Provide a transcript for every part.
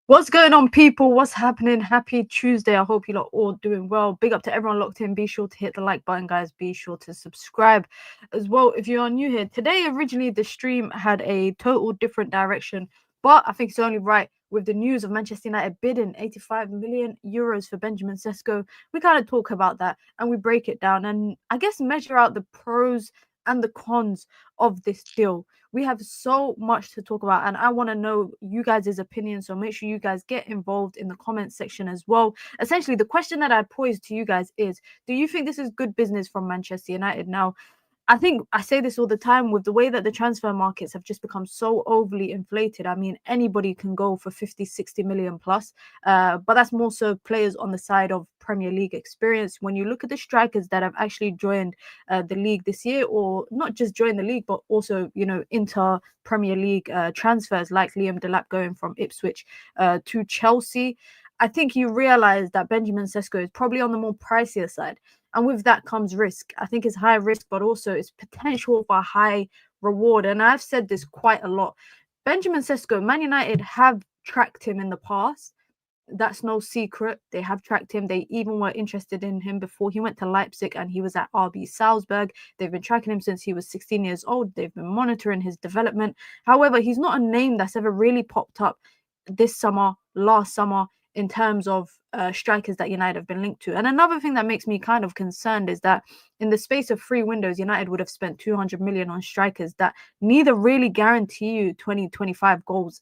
What's going on, people? What's happening? Happy Tuesday. I hope you're all doing well. Big up to everyone locked in. Be sure to hit the like button, guys. Be sure to subscribe as well if you are new here. Today, originally, the stream had a total different direction, but I think it's only right with the news of Manchester United bidding 85 million euros for Benjamin Cesco. We kind of talk about that and we break it down and I guess measure out the pros and the cons of this deal. We have so much to talk about, and I want to know you guys' opinions. So make sure you guys get involved in the comment section as well. Essentially, the question that I posed to you guys is: do you think this is good business from Manchester United? Now, I think I say this all the time with the way that the transfer markets have just become so overly inflated. I mean, anybody can go for 50, 60 million plus, but that's more so players on the side of Premier League experience. When you look at the strikers that have actually joined the league this year, or not just joined the league, but also, inter Premier League transfers like Liam Delap going from Ipswich to Chelsea, I think you realize that Benjamin Cesco is probably on the more pricier side. And with that comes risk. I think it's high risk, but also it's potential for high reward. And I've said this quite a lot. Benjamin Cesco, Man United have tracked him in the past. That's no secret. They have tracked him. They even were interested in him before he went to Leipzig and he was at RB Salzburg. They've been tracking him since he was 16 years old. They've been monitoring his development. However, he's not a name that's ever really popped up this summer, last summer, in terms of strikers that United have been linked to. And another thing that makes me kind of concerned is that in the space of 3 windows, United would have spent 200 million on strikers that neither really guarantee you 20, 25 goals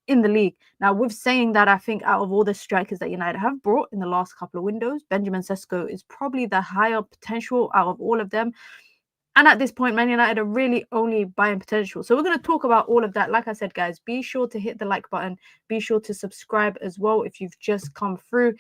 in the league. Now, with saying that, I think out of all the strikers that United have brought in the last couple of windows, Benjamin Cesco is probably the higher potential out of all of them. And at this point, Man United are really only buying potential. So we're going to talk about all of that. Like I said, guys, be sure to hit the like button. Be sure to subscribe as well if you've just come through.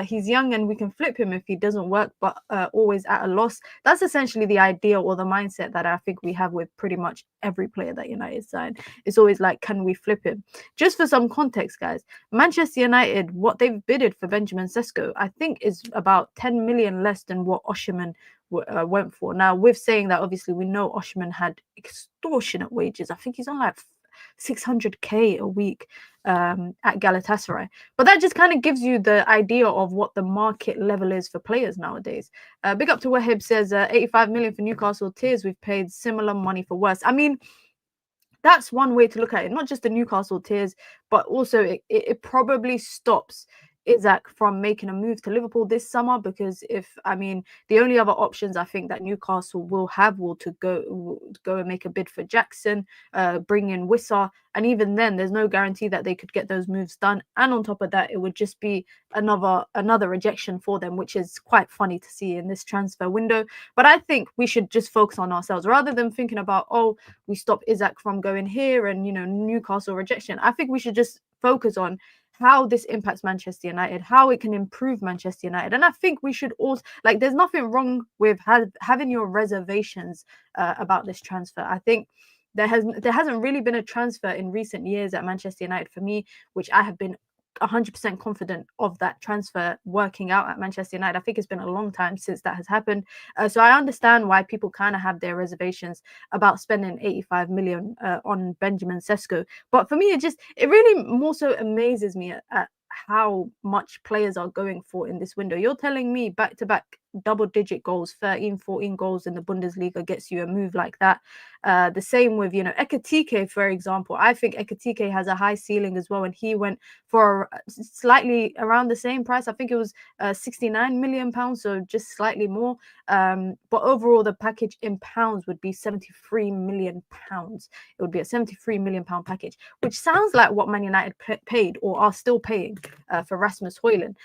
He's young and we can flip him if he doesn't work, but always at a loss. That's essentially the idea or the mindset that I think we have with pretty much every player that United signed. It's always like, can we flip him? Just for some context, guys, Manchester United, what they've bidded for Benjamin Cesco, I think is about 10 million less than what Osimhen went for. Now, with saying that, obviously, we know Osimhen had extortionate wages. I think he's on like 600k a week at Galatasaray. But that just kind of gives you the idea of what the market level is for players nowadays. Big up to Wahib says 85 million for Newcastle Tiers. We've paid similar money for worse. I mean, that's one way to look at it. Not just the Newcastle Tiers, but also it probably stops Isaac from making a move to Liverpool this summer, because the only other options I think that Newcastle will have will go and make a bid for Jackson, bring in Wissa, and even then there's no guarantee that they could get those moves done. And on top of that, it would just be another rejection for them, which is quite funny to see in this transfer window. But I think we should just focus on ourselves rather than thinking about, oh, we stop Isaac from going here and Newcastle rejection. I think we should just focus on how this impacts Manchester United, how it can improve Manchester United. And I think we should also, there's nothing wrong with having your reservations about this transfer. I think there hasn't really been a transfer in recent years at Manchester United for me, which I have been 100% confident of that transfer working out at Manchester United. I think it's been a long time since that has happened. So I understand why people kind of have their reservations about spending 85 million on Benjamin Cesco. But for me, it really more so amazes me at how much players are going for in this window. You're telling me back-to-back double-digit goals, 13, 14 goals in the Bundesliga gets you a move like that. The same with, Ekitike, for example. I think Ekitike has a high ceiling as well, and he went for slightly around the same price. I think it was 69 million pounds, so just slightly more. But overall, the package in pounds would be 73 million pounds. It would be a 73 million pound package, which sounds like what Man United paid or are still paying for Rasmus Højlund.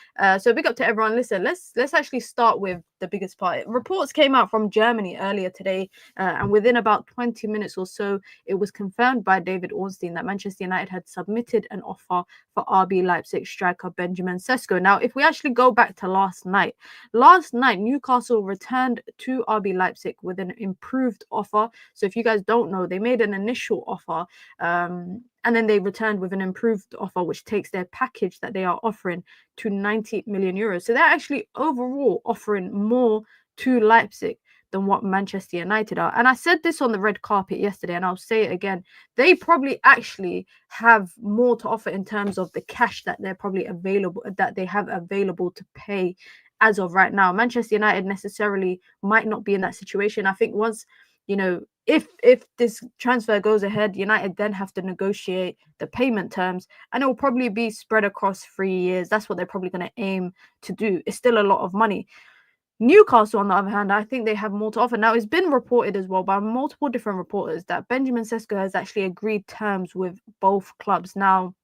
So big up to everyone. Listen, let's actually start with the biggest part. Reports came out from Germany earlier today, and within about 20 minutes or so, it was confirmed by David Ornstein that Manchester United had submitted an offer for RB Leipzig striker Benjamin Cesco. Now, if we actually go back to last night, Newcastle returned to RB Leipzig with an improved offer. So if you guys don't know, they made an initial offer, and then they returned with an improved offer, which takes their package that they are offering to 90 million euros. So they're actually overall offering more to Leipzig. than what Manchester United are. And I said this on the red carpet yesterday, and I'll say it again. They probably actually have more to offer in terms of the cash that they're probably available, that they have available to pay as of right now. Manchester United necessarily might not be in that situation. I think once, if this transfer goes ahead, United then have to negotiate the payment terms, and it will probably be spread across 3 years. That's what they're probably going to aim to do. It's still a lot of money. Newcastle, on the other hand, I think they have more to offer. Now, it's been reported as well by multiple different reporters that Benjamin Cesco has actually agreed terms with both clubs. Now,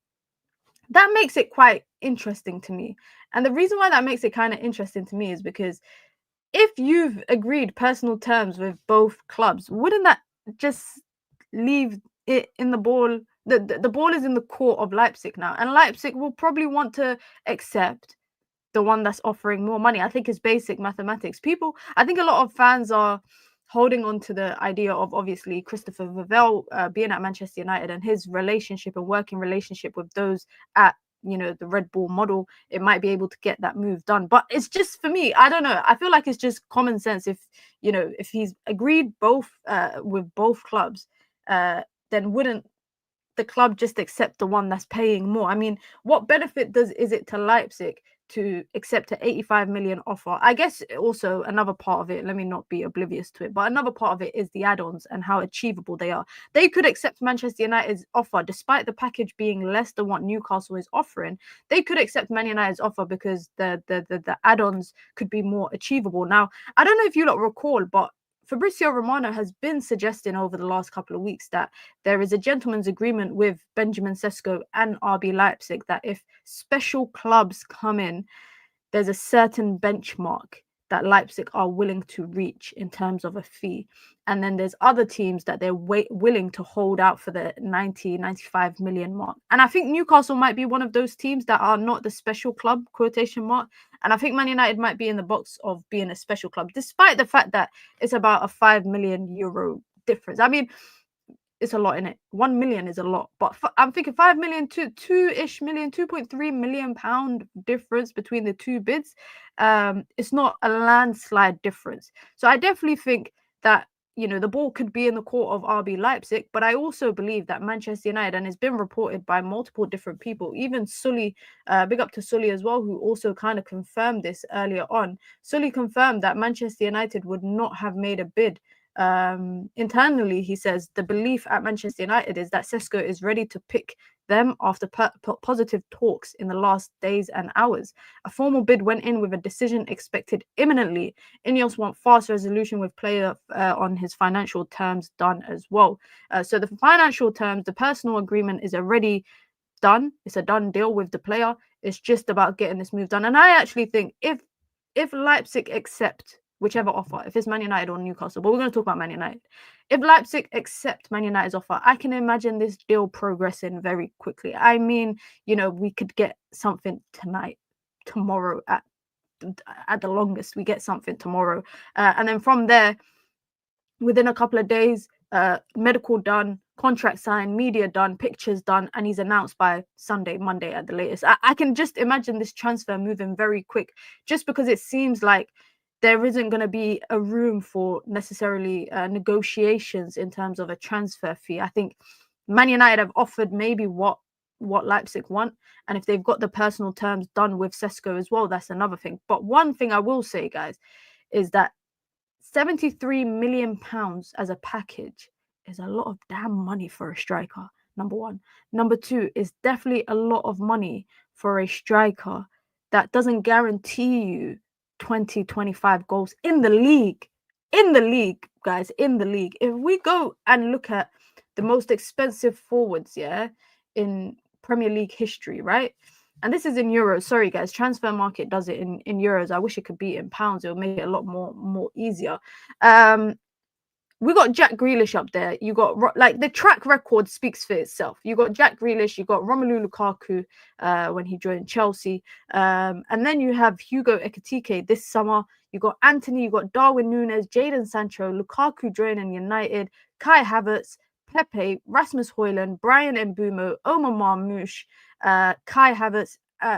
that makes it quite interesting to me. And the reason why that makes it kind of interesting to me is because if you've agreed personal terms with both clubs, wouldn't that just leave it in the ball? The ball is in the court of Leipzig now, and Leipzig will probably want to accept the one that's offering more money. I think it's basic mathematics. I think a lot of fans are holding on to the idea of obviously Christopher Vivell being at Manchester United and his relationship and working relationship with those at the Red Bull model. It might be able to get that move done, but it's just, for me, I don't know, I feel like it's just common sense. If he's agreed both with both clubs, then wouldn't the club just accept the one that's paying more? I mean, what benefit is it to Leipzig to accept an 85 million offer? I guess also another part of it, let me not be oblivious to it, but another part of it is the add-ons and how achievable they are. They could accept Manchester United's offer despite the package being less than what Newcastle is offering. They could accept Man United's offer because the add-ons could be more achievable. Now, I don't know if you lot recall, but Fabrizio Romano has been suggesting over the last couple of weeks that there is a gentleman's agreement with Benjamin Cesco and RB Leipzig that if special clubs come in, there's a certain benchmark that Leipzig are willing to reach in terms of a fee. And then there's other teams that they're willing to hold out for the 95 million mark. And I think Newcastle might be one of those teams that are not the special club quotation mark. And I think Man United might be in the box of being a special club, despite the fact that it's about a 5 million euro difference. I mean, it's a lot in it. 1 million is a lot, but I'm thinking 5 million to 2-ish million, 2.3 million pound difference between the two bids. It's not a landslide difference. So I definitely think that the ball could be in the court of RB Leipzig, but I also believe that Manchester United, and it's been reported by multiple different people, even Sully, big up to Sully as well, who also kind of confirmed this earlier on. Sully confirmed that Manchester United would not have made a bid. Internally, he says the belief at Manchester United is that Cesco is ready to pick them after positive talks in the last days and hours. A formal bid went in with a decision expected imminently. Ineos want fast resolution with player on his financial terms done as well. So the financial terms, the personal agreement is already done. It's a done deal with the player. It's just about getting this move done. And I actually think if Leipzig accept whichever offer, if it's Man United or Newcastle, but we're going to talk about Man United. If Leipzig accept Man United's offer, I can imagine this deal progressing very quickly. I mean, we could get something tonight, tomorrow at the longest. We get something tomorrow. And then from there, within a couple of days, medical done, contract signed, media done, pictures done, and he's announced by Sunday, Monday at the latest. I can just imagine this transfer moving very quick, just because it seems like there isn't going to be a room for necessarily negotiations in terms of a transfer fee. I think Man United have offered maybe what Leipzig want, and if they've got the personal terms done with Cesco as well, that's another thing. But one thing I will say, guys, is that 73 million pounds as a package is a lot of damn money for a striker, number one. Number two, is definitely a lot of money for a striker that doesn't guarantee you 20-25 goals in the league, guys, in the league. If we go and look at the most expensive forwards, in Premier League history, right? And this is in euros. Sorry, guys, Transfer Market does it in euros. I wish it could be in pounds. It would make it a lot more easier. We got Jack Grealish up there. You got, like, the track record speaks for itself. You got Jack Grealish, you got Romelu Lukaku when he joined Chelsea. And then you have Hugo Ekitike this summer. You got Anthony, you got Darwin Núñez, Jadon Sancho, Lukaku joining United, Kai Havertz, Pepe, Rasmus Højlund, Brian Mbeumo, Omar Marmoush, Kai Havertz,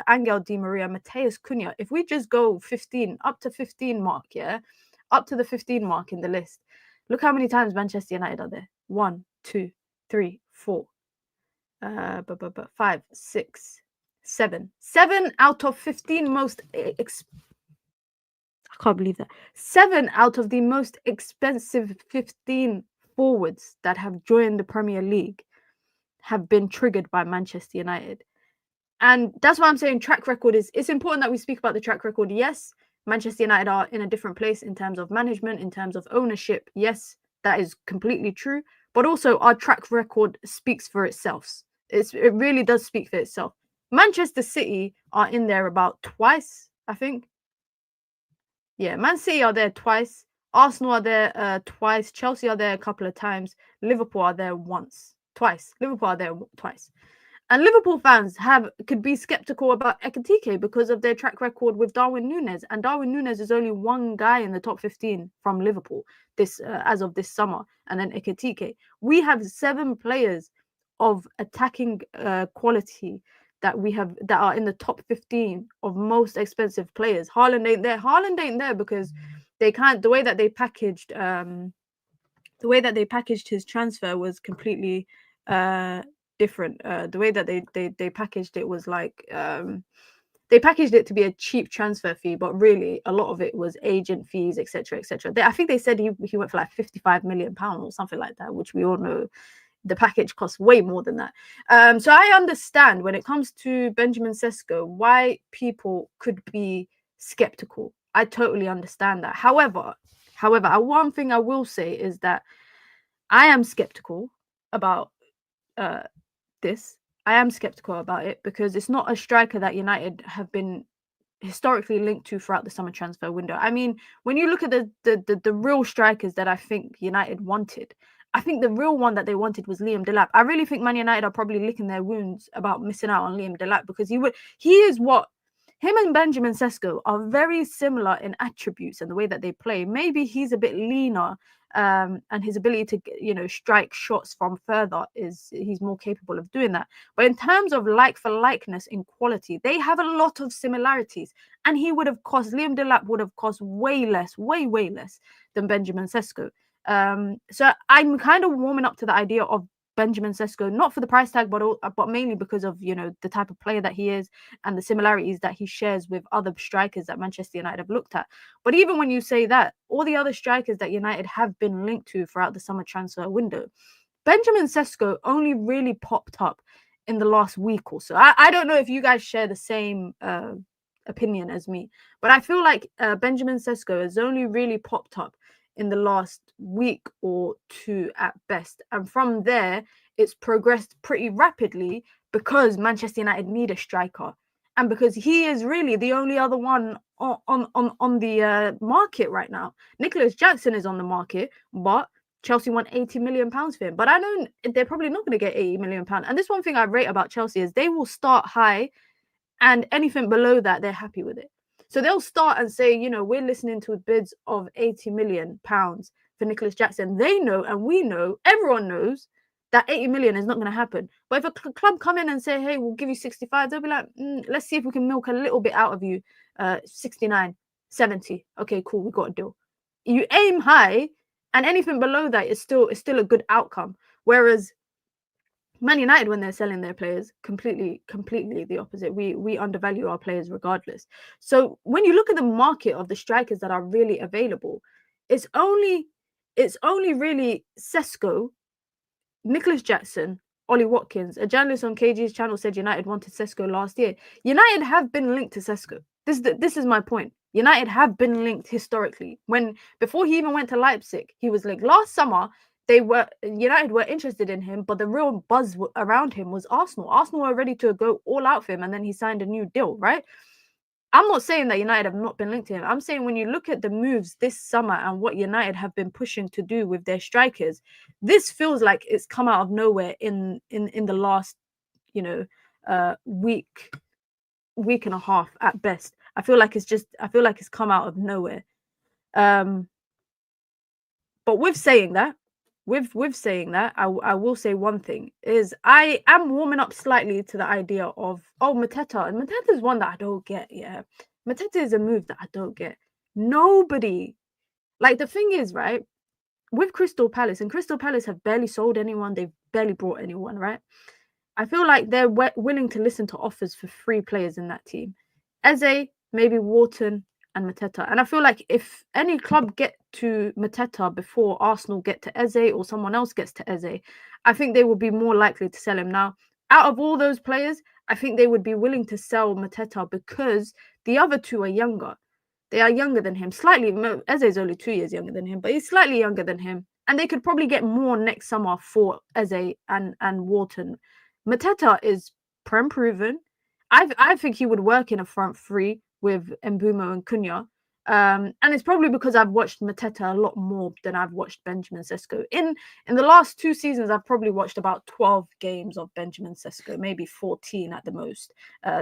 Angel Di Maria, Mateus Cunha. If we just go 15, up to 15 mark, up to the 15 mark in the list. Look how many times Manchester United are there. 1, 2, 3, 4, 5, 6, 7. 7 out of 15 most I can't believe that. 7 out of the most expensive 15 forwards that have joined the Premier League have been triggered by Manchester United. And that's why I'm saying track record it's important that we speak about the track record. Yes, Manchester United are in a different place in terms of management, in terms of ownership. Yes, that is completely true. But also our track record speaks for itself. It really does speak for itself. Manchester City are in there about twice, I think. Yeah, Man City are there twice. Arsenal are there twice. Chelsea are there a couple of times. Liverpool are there twice. Liverpool are there twice. And Liverpool fans could be skeptical about Ekitike because of their track record with Darwin Núñez. And Darwin Núñez is only one guy in the top 15 from Liverpool as of this summer. And then Ekitike. We have 7 players of attacking quality that are in the top 15 of most expensive players. Haaland ain't there. Haaland ain't there because they can't. The way that they packaged his transfer was completely different. The way that they packaged it was like they packaged it to be a cheap transfer fee, but really a lot of it was agent fees, etc., etc. I think they said he went for like £55 million or something like that, which we all know the package costs way more than that. So I understand when it comes to Benjamin Cesco why people could be skeptical. I totally understand that. However, one thing I will say is that I am skeptical about this. I am skeptical about it because it's not a striker that United have been historically linked to throughout the summer transfer window. I mean, when you look at the real strikers that I think United wanted, I think the real one that they wanted was Liam Delap. I really think Man United are probably licking their wounds about missing out on Liam Delap because him and Benjamin Cesco are very similar in attributes and the way that they play. Maybe he's a bit leaner and his ability to, strike shots from further he's more capable of doing that. But in terms of like for likeness in quality, they have a lot of similarities. And Liam Delap would have cost way less than Benjamin Cesco. So I'm kind of warming up to the idea of Benjamin Cesco, not for the price tag, but mainly because of the type of player that he is and the similarities that he shares with other strikers that Manchester United have looked at. But even when you say that, all the other strikers that United have been linked to throughout the summer transfer window, Benjamin Cesco only really popped up in the last week or so. I don't know if you guys share the same opinion as me, but I feel like Benjamin Cesco has only really popped up in the last week or two at best. And from there, it's progressed pretty rapidly because Manchester United need a striker. And because he is really the only other one on the market right now. Nicholas Jackson is on the market, but Chelsea want £80 million for him. But I know they're probably not going to get £80 million. And this one thing I rate about Chelsea is they will start high and anything below that, they're happy with it. So they'll start and say, we're listening to bids of £80 million for Nicholas Jackson. They know, and we know, everyone knows that 80 million is not going to happen. But if a club come in and say, hey, we'll give you 65, they'll be like, let's see if we can milk a little bit out of you. 69, 70. Okay, cool, we got a deal. You aim high, and anything below that is still a good outcome. Whereas Man United, when they're selling their players, completely the opposite. We undervalue our players regardless. So when you look at the market of the strikers that are really available, it's only really Cesco, Nicholas Jackson, Ollie Watkins. A journalist on KG's channel said United wanted Cesco last year. United have been linked to Cesco. This is my point. United have been linked historically. Before he even went to Leipzig, he was linked. Last summer, United were interested in him, but the real buzz around him was Arsenal. Arsenal were ready to go all out for him, and then he signed a new deal, right? I'm not saying that United have not been linked to him. I'm saying when you look at the moves this summer and what United have been pushing to do with their strikers, this feels like it's come out of nowhere in the last, week and a half at best. I feel like it's come out of nowhere. But with saying that, I will say one thing is I am warming up slightly to the idea of Mateta. And Mateta is one that I don't get. Yeah, Mateta is a move that I don't get. Nobody Like, the thing is, right, with Crystal Palace, and Crystal Palace have barely sold anyone, they've barely brought anyone, right? I feel like they're willing to listen to offers for 3 players in that team. Eze, maybe Wharton, and Mateta. And I feel like if any club get to Mateta before Arsenal get to Eze or someone else gets to Eze, I think they would be more likely to sell him. Now, out of all those players, I think they would be willing to sell Mateta because the other 2 are younger. They are younger than him, slightly. Eze is only 2 years younger than him, but he's slightly younger than him. And they could probably get more next summer for Eze and Wharton. Mateta is prem proven. I think he would work in a front three with Mbumo and Cunha. And it's probably because I've watched Mateta a lot more than I've watched Benjamin Cesco. In the last 2 seasons, I've probably watched about 12 games of Benjamin Cesco, maybe 14 at the most.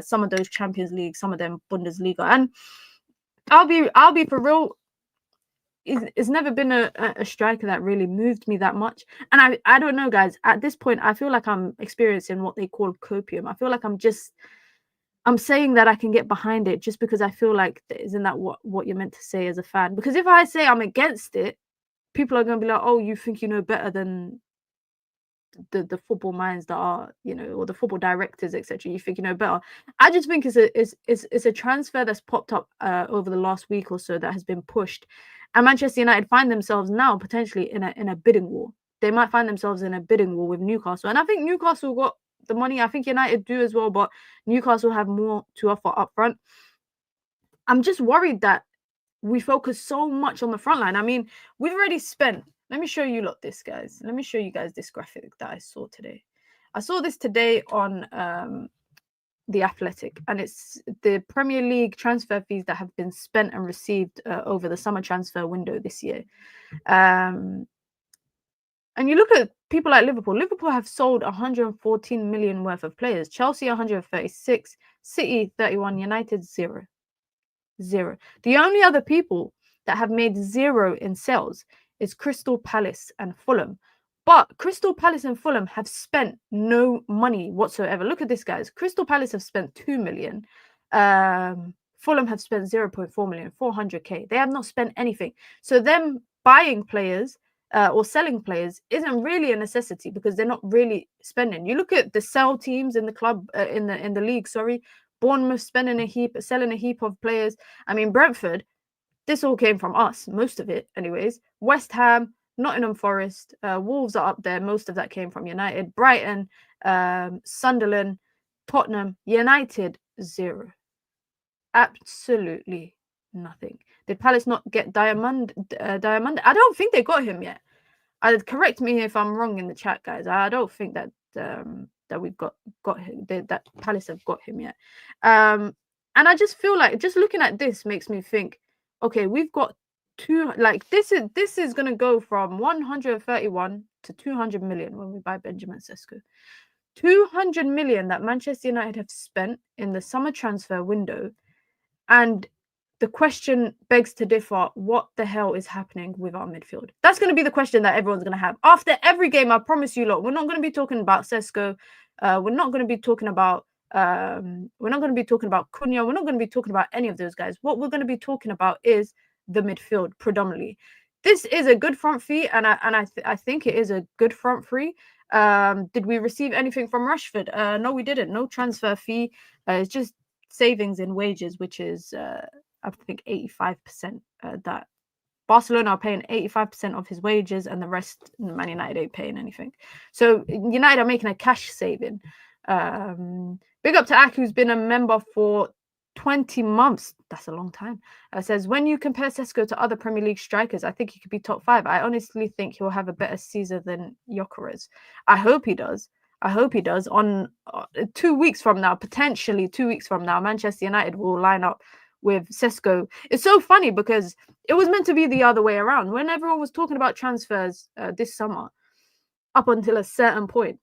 Some of those Champions League, some of them Bundesliga. And I'll be for real. It's never been a striker that really moved me that much. And I don't know, guys. At this point, I feel like I'm experiencing what they call copium. I feel like I'm saying that I can get behind it just because I feel like, isn't that what you're meant to say as a fan? Because if I say I'm against it, people are going to be like, oh, you think you know better than the football minds that are, or the football directors, etc. You think you know better. I just think it's a transfer that's popped up over the last week or so that has been pushed, and Manchester United find themselves now potentially in a bidding war. They might find themselves in a bidding war with Newcastle, and I think Newcastle got the money. I think United do as well, but Newcastle have more to offer up front. I'm just worried that we focus so much on the front line. I mean, we've already spent. Let me show you this, guys. Let me show you guys this graphic that I saw today. I saw this today on The Athletic, and it's the Premier League transfer fees that have been spent and received over the summer transfer window this year. And you look at people like Liverpool. Liverpool have sold 114 million worth of players. Chelsea 136, City 31, United 0. The only other people that have made 0 in sales is Crystal Palace and Fulham. But Crystal Palace and Fulham have spent no money whatsoever. Look at this, guys. Crystal Palace have spent 2 million. Fulham have spent 0.4 million, 400k. They have not spent anything. So them buying players or selling players isn't really a necessity because they're not really spending. You look at the sell teams in the club, in the league, sorry. Bournemouth selling a heap of players. I mean, Brentford, this all came from us, most of it anyways. West Ham, Nottingham Forest, Wolves are up there. Most of that came from United. Brighton, Sunderland, Tottenham, United, 0. Absolutely nothing. Did Palace not get Diamond? I don't think they got him yet. Correct me if I'm wrong in the chat, guys. I don't think that that we've got him, that Palace have got him yet. And I just feel like just looking at this makes me think, okay, we've got this is gonna go from 131 to 200 million when we buy Benjamin Cesco. 200 million that Manchester United have spent in the summer transfer window, and the question begs to differ, what the hell is happening with our midfield? That's going to be the question that everyone's going to have. After every game, I promise you, we're not going to be talking about Cesco. We're not going to be talking about Cunha. We're not going to be talking about any of those guys. What we're going to be talking about is the midfield predominantly. This is a good front three, and I think it is a good front three. Did we receive anything from Rashford? No, we didn't. No transfer fee. It's just savings in wages, which is I think 85%. That Barcelona are paying 85% of his wages, and the rest Man United ain't paying anything. So United are making a cash saving. Big up to Ak, who's been a member for 20 months. That's a long time. Says, when you compare Cesco to other Premier League strikers, I think he could be top 5. I honestly think he'll have a better season than Gyökeres. I hope he does. On 2 weeks from now, potentially 2 weeks from now, Manchester United will line up with Cesco. It's so funny because it was meant to be the other way around. When everyone was talking about transfers this summer, up until a certain point,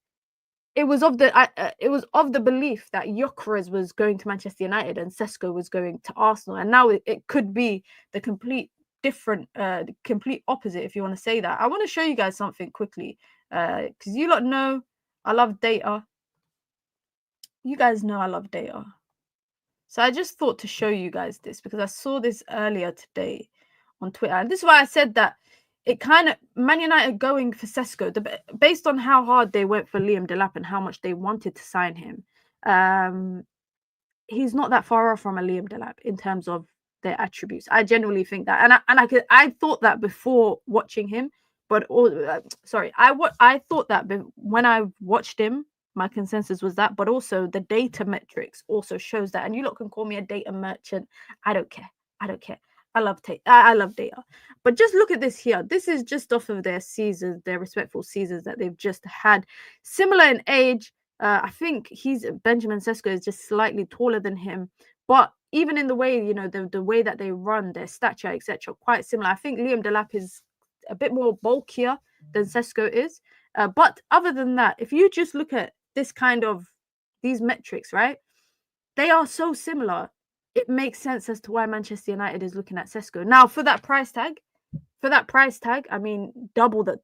it was of the belief that Gyökeres was going to Manchester United and Cesco was going to Arsenal, and now it could be the complete opposite, if you want to say that. I want to show you guys something quickly because you lot know I love data. You guys know I love data. So I just thought to show you guys this because I saw this earlier today on Twitter. And this is why I said that it kind of, Man United going for Cesco, based on how hard they went for Liam Delap and how much they wanted to sign him, he's not that far off from a Liam Delap in terms of their attributes. I genuinely think that, I thought that before watching him, but I thought that when I watched him, my consensus was that, but also the data metrics also shows that. And you lot can call me a data merchant. I don't care. I love data. But just look at this here. This is just off of their seasons, their respectful seasons that they've just had. Similar in age. I think Benjamin Cesco is just slightly taller than him, but even in the way, the way that they run, their stature, etc., quite similar. I think Liam Delap is a bit more bulkier than Cesco is. But other than that, if you just look at these metrics, right, they are so similar. It makes sense as to why Manchester United is looking at Cesco. Now, for that price tag, I mean, double that.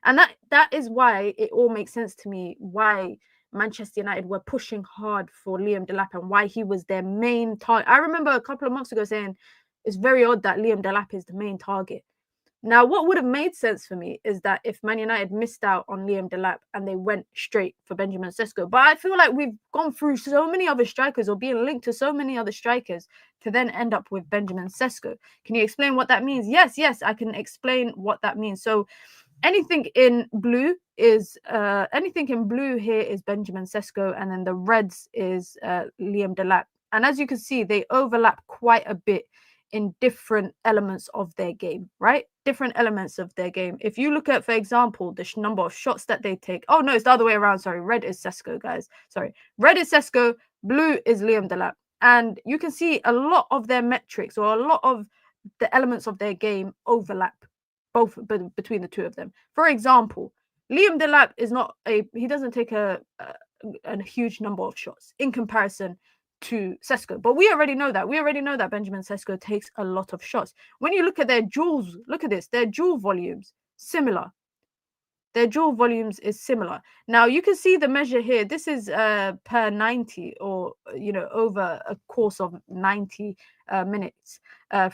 And that is why it all makes sense to me why Manchester United were pushing hard for Liam Delap and why he was their main target. I remember a couple of months ago saying it's very odd that Liam Delap is the main target. Now, what would have made sense for me is that if Man United missed out on Liam Delap and they went straight for Benjamin Cesco. But I feel like we've gone through so many other strikers or being linked to so many other strikers to then end up with Benjamin Cesco. Can you explain what that means? Yes, I can explain what that means. So anything in blue here is Benjamin Cesco, and then the reds is Liam Delap. And as you can see, they overlap quite a bit in different elements of their game, right? Different elements of their game. If you look at, for example, the number of shots that they take. Oh, no, it's the other way around. Sorry, red is Cesco, guys. Sorry, red is Cesco, blue is Liam Delap. And you can see a lot of their metrics or a lot of the elements of their game overlap both between the two of them. For example, Liam Delap he doesn't take a huge number of shots in comparison to Cesco. But we already know that. We already know that Benjamin Cesco takes a lot of shots. When you look at their duels, look at this, their duel volumes, similar. Their duel volumes is similar. Now, you can see the measure here. This is per 90 or, over a course of 90 minutes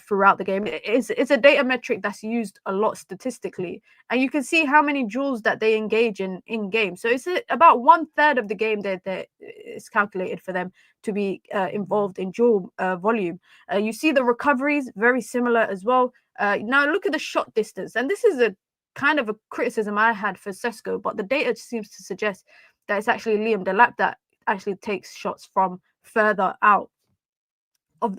throughout the game. It's a data metric that's used a lot statistically. And you can see how many duels that they engage in game. So it's about 1/3 of the game that is calculated for them to be involved in duel volume. You see the recoveries, very similar as well. Now, look at the shot distance. And this is a kind of a criticism I had for Cesco, but the data seems to suggest that it's actually Liam Delap that actually takes shots from further out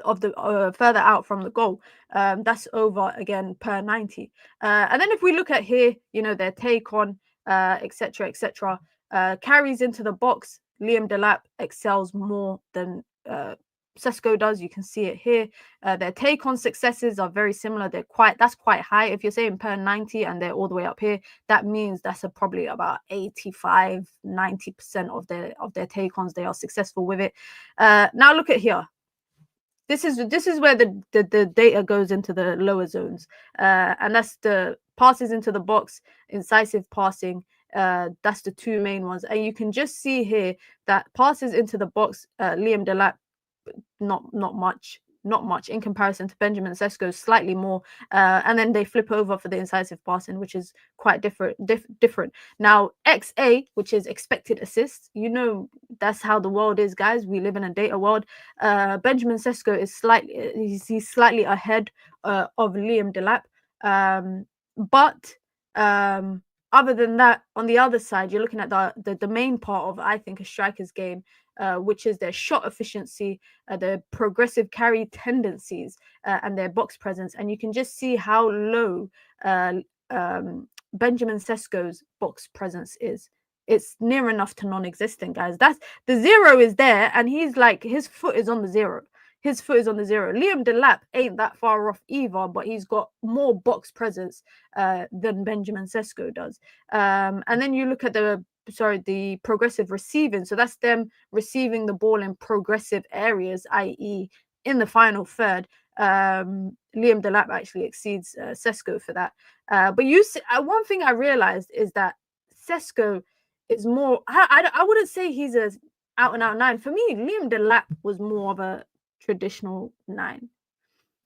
further out from the goal. That's over again per 90. And then if we look at here, their take on etc. Carries into the box, Liam Delap excels more than Cesco does. You can see it here. Their take on successes are very similar. That's quite high. If you're saying per 90 and they're all the way up here, that means that's probably about 85-90% of their take ons. They are successful with it. Now look at here. This is where the data goes into the lower zones, and that's the passes into the box, incisive passing. That's the two main ones, and you can just see here that passes into the box, Liam Delap, not much in comparison to Benjamin Cesco, slightly more, and then they flip over for the incisive passing, which is quite different. Now, XA, which is expected assists, that's how the world is, guys. We live in a data world. Benjamin Cesco is he's slightly ahead of Liam Delap, but other than that, on the other side, you're looking at the main part of, I think, a striker's game, which is their shot efficiency, their progressive carry tendencies, and their box presence. And you can just see how low Benjamin Cesco's box presence is. It's near enough to non-existent, guys. That's the zero is there, and he's like, his foot is on the zero. Liam Delap ain't that far off either, but he's got more box presence than Benjamin Cesco does. And then you look at the progressive receiving. So that's them receiving the ball in progressive areas, i.e. in the final third. Liam Delap actually exceeds Cesco for that. But you see, one thing I realized is that Cesco is more, I wouldn't say he's a out and out 9. For me, Liam Delap was more of a traditional 9.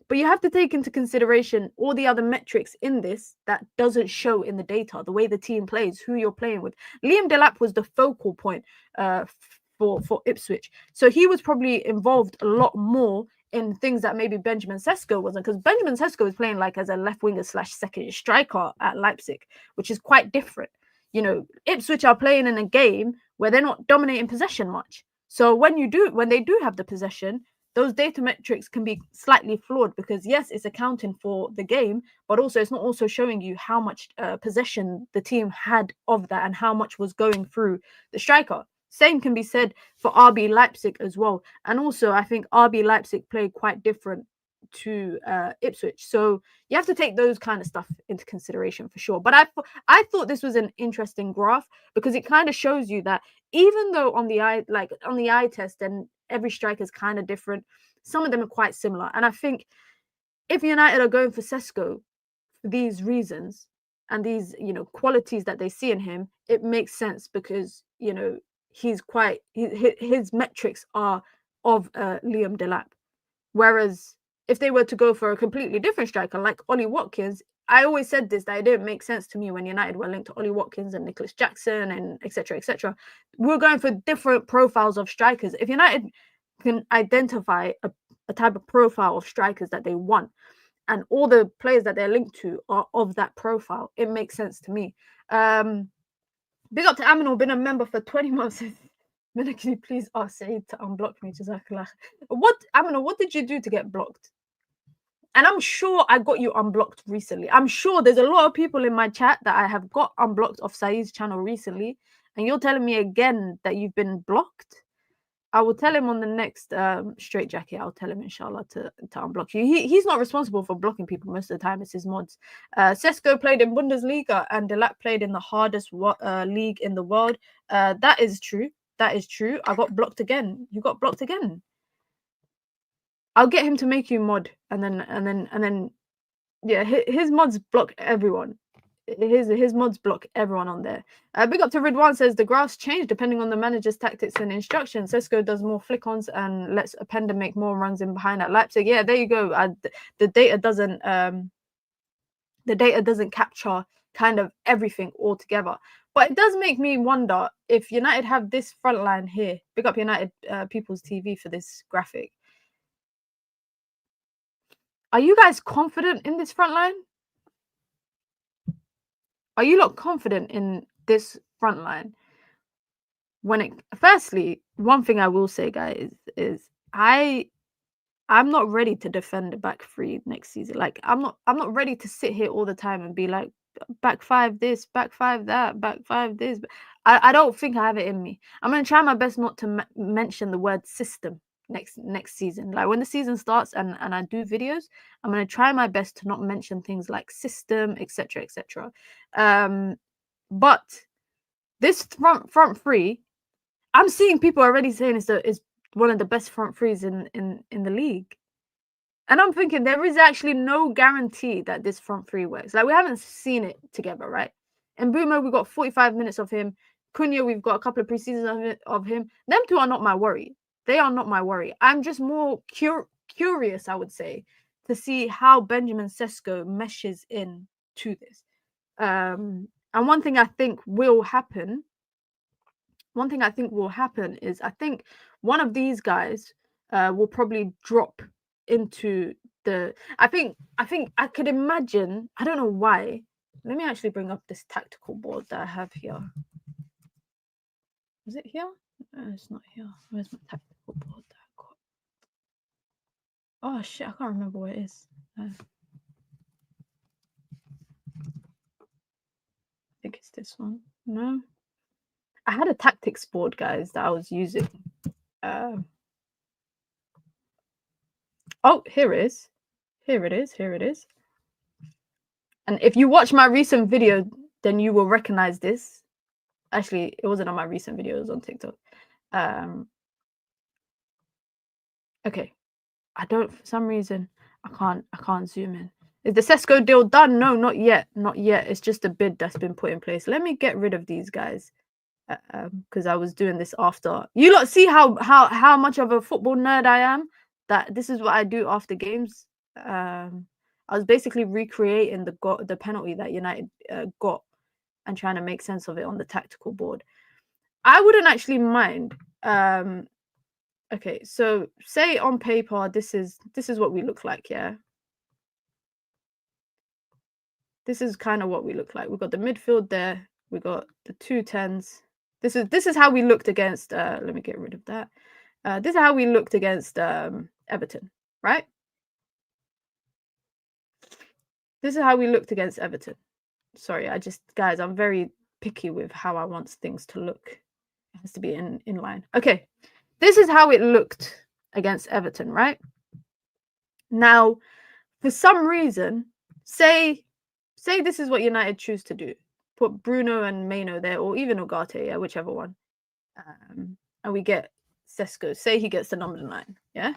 But you have to take into consideration all the other metrics in this that doesn't show in the data, the way the team plays, who you're playing with. Liam Delap was the focal point for Ipswich. So he was probably involved a lot more in things that maybe Benjamin Cesco wasn't, because Benjamin Cesco is playing like as a left winger / second striker at Leipzig, which is quite different. You know, Ipswich are playing in a game where they're not dominating possession much. So when they do have the possession, those data metrics can be slightly flawed, because yes, it's accounting for the game, but also it's not also showing you how much possession the team had of that and how much was going through the striker. Same can be said for RB Leipzig as well. And also, I think RB Leipzig played quite different to Ipswich. So you have to take those kind of stuff into consideration for sure. But I thought this was an interesting graph, because it kind of shows you that even though on the eye test, and every striker is kind of different, some of them are quite similar. And I think if United are going for Cesco for these reasons and these, you know, qualities that they see in him, it makes sense, because, you know, his metrics are of Liam Delap. Whereas if they were to go for a completely different striker like Ollie Watkins, I always said this, that it didn't make sense to me when United were linked to Ollie Watkins and Nicholas Jackson and etc. etc. We're going for different profiles of strikers. If United can identify a type of profile of strikers that they want, and all the players that they're linked to are of that profile, it makes sense to me. Big up to Aminal, been a member for 20 months. Mina, can you please ask Saeed to unblock me? Jazakallah. Aminal, what did you do to get blocked? And I'm sure I got you unblocked recently. I'm sure there's a lot of people in my chat that I have got unblocked off Saeed's channel recently. And you're telling me again that you've been blocked? I will tell him on the next straight jacket. I'll tell him, inshallah, to unblock you. He's not responsible for blocking people most of the time. It's his mods. Cesco played in Bundesliga and Delap played in the hardest league in the world. That is true. That is true. I got blocked again. You got blocked again. I'll get him to make you mod, and then yeah, his mods block everyone. His mods block everyone on there. Big up to Ridwan, says the graphs change depending on the manager's tactics and instructions. Cesco does more flick-ons and lets Openda make more runs in behind at Leipzig. Yeah, there you go. The data doesn't capture kind of everything altogether. But it does make me wonder if United have this front line here. Big up United People's TV for this graphic. Are you guys confident in this front line? Are you lot confident in this front line? Firstly, one thing I will say, guys, is I'm not ready to defend the back three next season. Like I'm not ready to sit here all the time and be like back five this, back five that, back five this. I don't think I have it in me. I'm gonna try my best not to mention the word system next season. Like when the season starts and I do videos, I'm gonna try my best to not mention things like system, etc. etc. But this front three, I'm seeing people already saying it's one of the best front threes in the league. And I'm thinking there is actually no guarantee that this front three works. Like we haven't seen it together, right? And Boomer, we got 45 minutes of him. Cunha, we've got a couple of preseasons of him. Them two are not my worry. They are not my worry. I'm just more curious, I would say, to see how Benjamin Cesco meshes in to this. And one thing I think will happen is I think one of these guys will probably drop into the. I think I could imagine. I don't know why. Let me actually bring up this tactical board that I have here. Is it here? No, it's not here. Where's my tactical board that I got? Oh shit! I can't remember where it is. I think it's this one. No. I had a tactics board, guys, that I was using. Oh, here it is. Here it is. And if you watch my recent video, then you will recognize this. Actually, it wasn't on my recent video, it was on TikTok. Okay. For some reason, I can't zoom in. Is the Cesco deal done? No, not yet. Not yet. It's just a bid that's been put in place. Let me get rid of these guys. Because I was doing this after. You lot see how much of a football nerd I am? That this is what I do after games. I was basically recreating the penalty that United got and trying to make sense of it on the tactical board. I wouldn't actually mind. Okay, so say on paper, this is what we look like, yeah. This is kind of what we look like. We've got the midfield there. We got the 2 10s. This is how we looked against. Let me get rid of that. This is how we looked against Everton, right? This is how we looked against Everton. Sorry, guys, I'm very picky with how I want things to look. It has to be in line. Okay, this is how it looked against Everton, right? Now, for some reason, say this is what United choose to do. Put Bruno and Maino there, or even Ugarte, yeah, whichever one. And we get Cesco. Say he gets the number 9, yeah?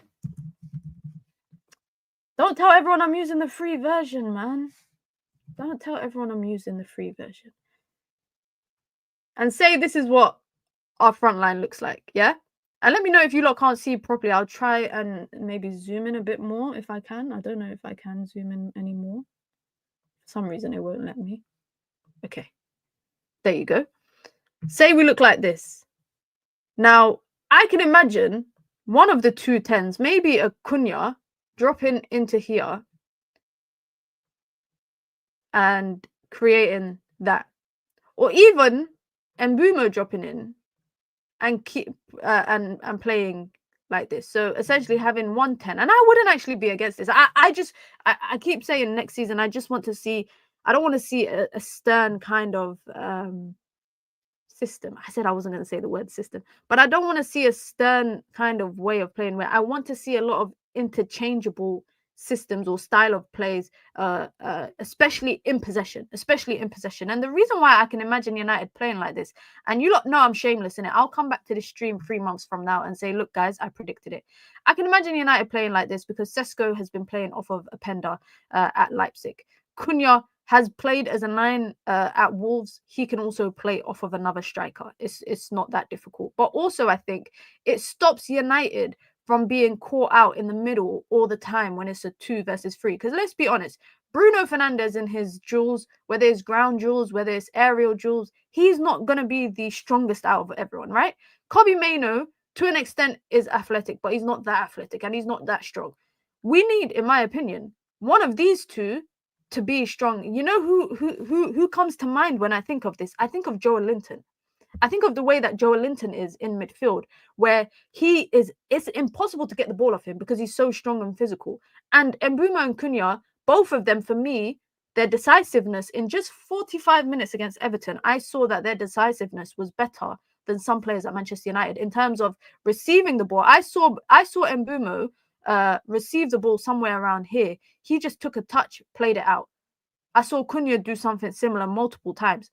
Don't tell everyone I'm using the free version, man. Don't tell everyone I'm using the free version. And say this is what our front line looks like, yeah? And let me know if you lot can't see properly. I'll try and maybe zoom in a bit more if I can. I don't know if I can zoom in anymore. For some reason, it won't let me. Okay. There you go. Say we look like this. Now, I can imagine one of the 2 10s, maybe a Cunha, dropping into here and creating that. Or even Mbumo dropping in and keep and playing like this. So essentially having 1 10. And I wouldn't actually be against this. I keep saying next season, I just want to see, I don't want to see a stern kind of system. I said I wasn't going to say the word system, but I don't want to see a stern kind of way of playing where I want to see a lot of interchangeable systems or style of plays, especially in possession. And the reason why I can imagine United playing like this, and you lot know I'm shameless in it, I'll come back to this stream 3 months from now and say, look guys, I predicted it. I can imagine United playing like this because Cesco has been playing off of Openda at Leipzig. Cunha has played as a 9 at Wolves. He can also play off of another striker. It's not that difficult. But also I think it stops United from being caught out in the middle all the time when it's a 2 versus 3. Because let's be honest, Bruno Fernandes in his duels, whether it's ground duels, whether it's aerial duels, he's not going to be the strongest out of everyone, right? Kobbie Mainoo, to an extent, is athletic, but he's not that athletic and he's not that strong. We need, in my opinion, one of these two to be strong. You know who comes to mind when I think of this? I think of Joel Linton. I think of the way that Joel Linton is in midfield, where it's impossible to get the ball off him because he's so strong and physical. And Mbumo and Cunha, both of them, for me, their decisiveness in just 45 minutes against Everton, I saw that their decisiveness was better than some players at Manchester United in terms of receiving the ball. I saw Mbumo receive the ball somewhere around here. He just took a touch, played it out. I saw Cunha do something similar multiple times.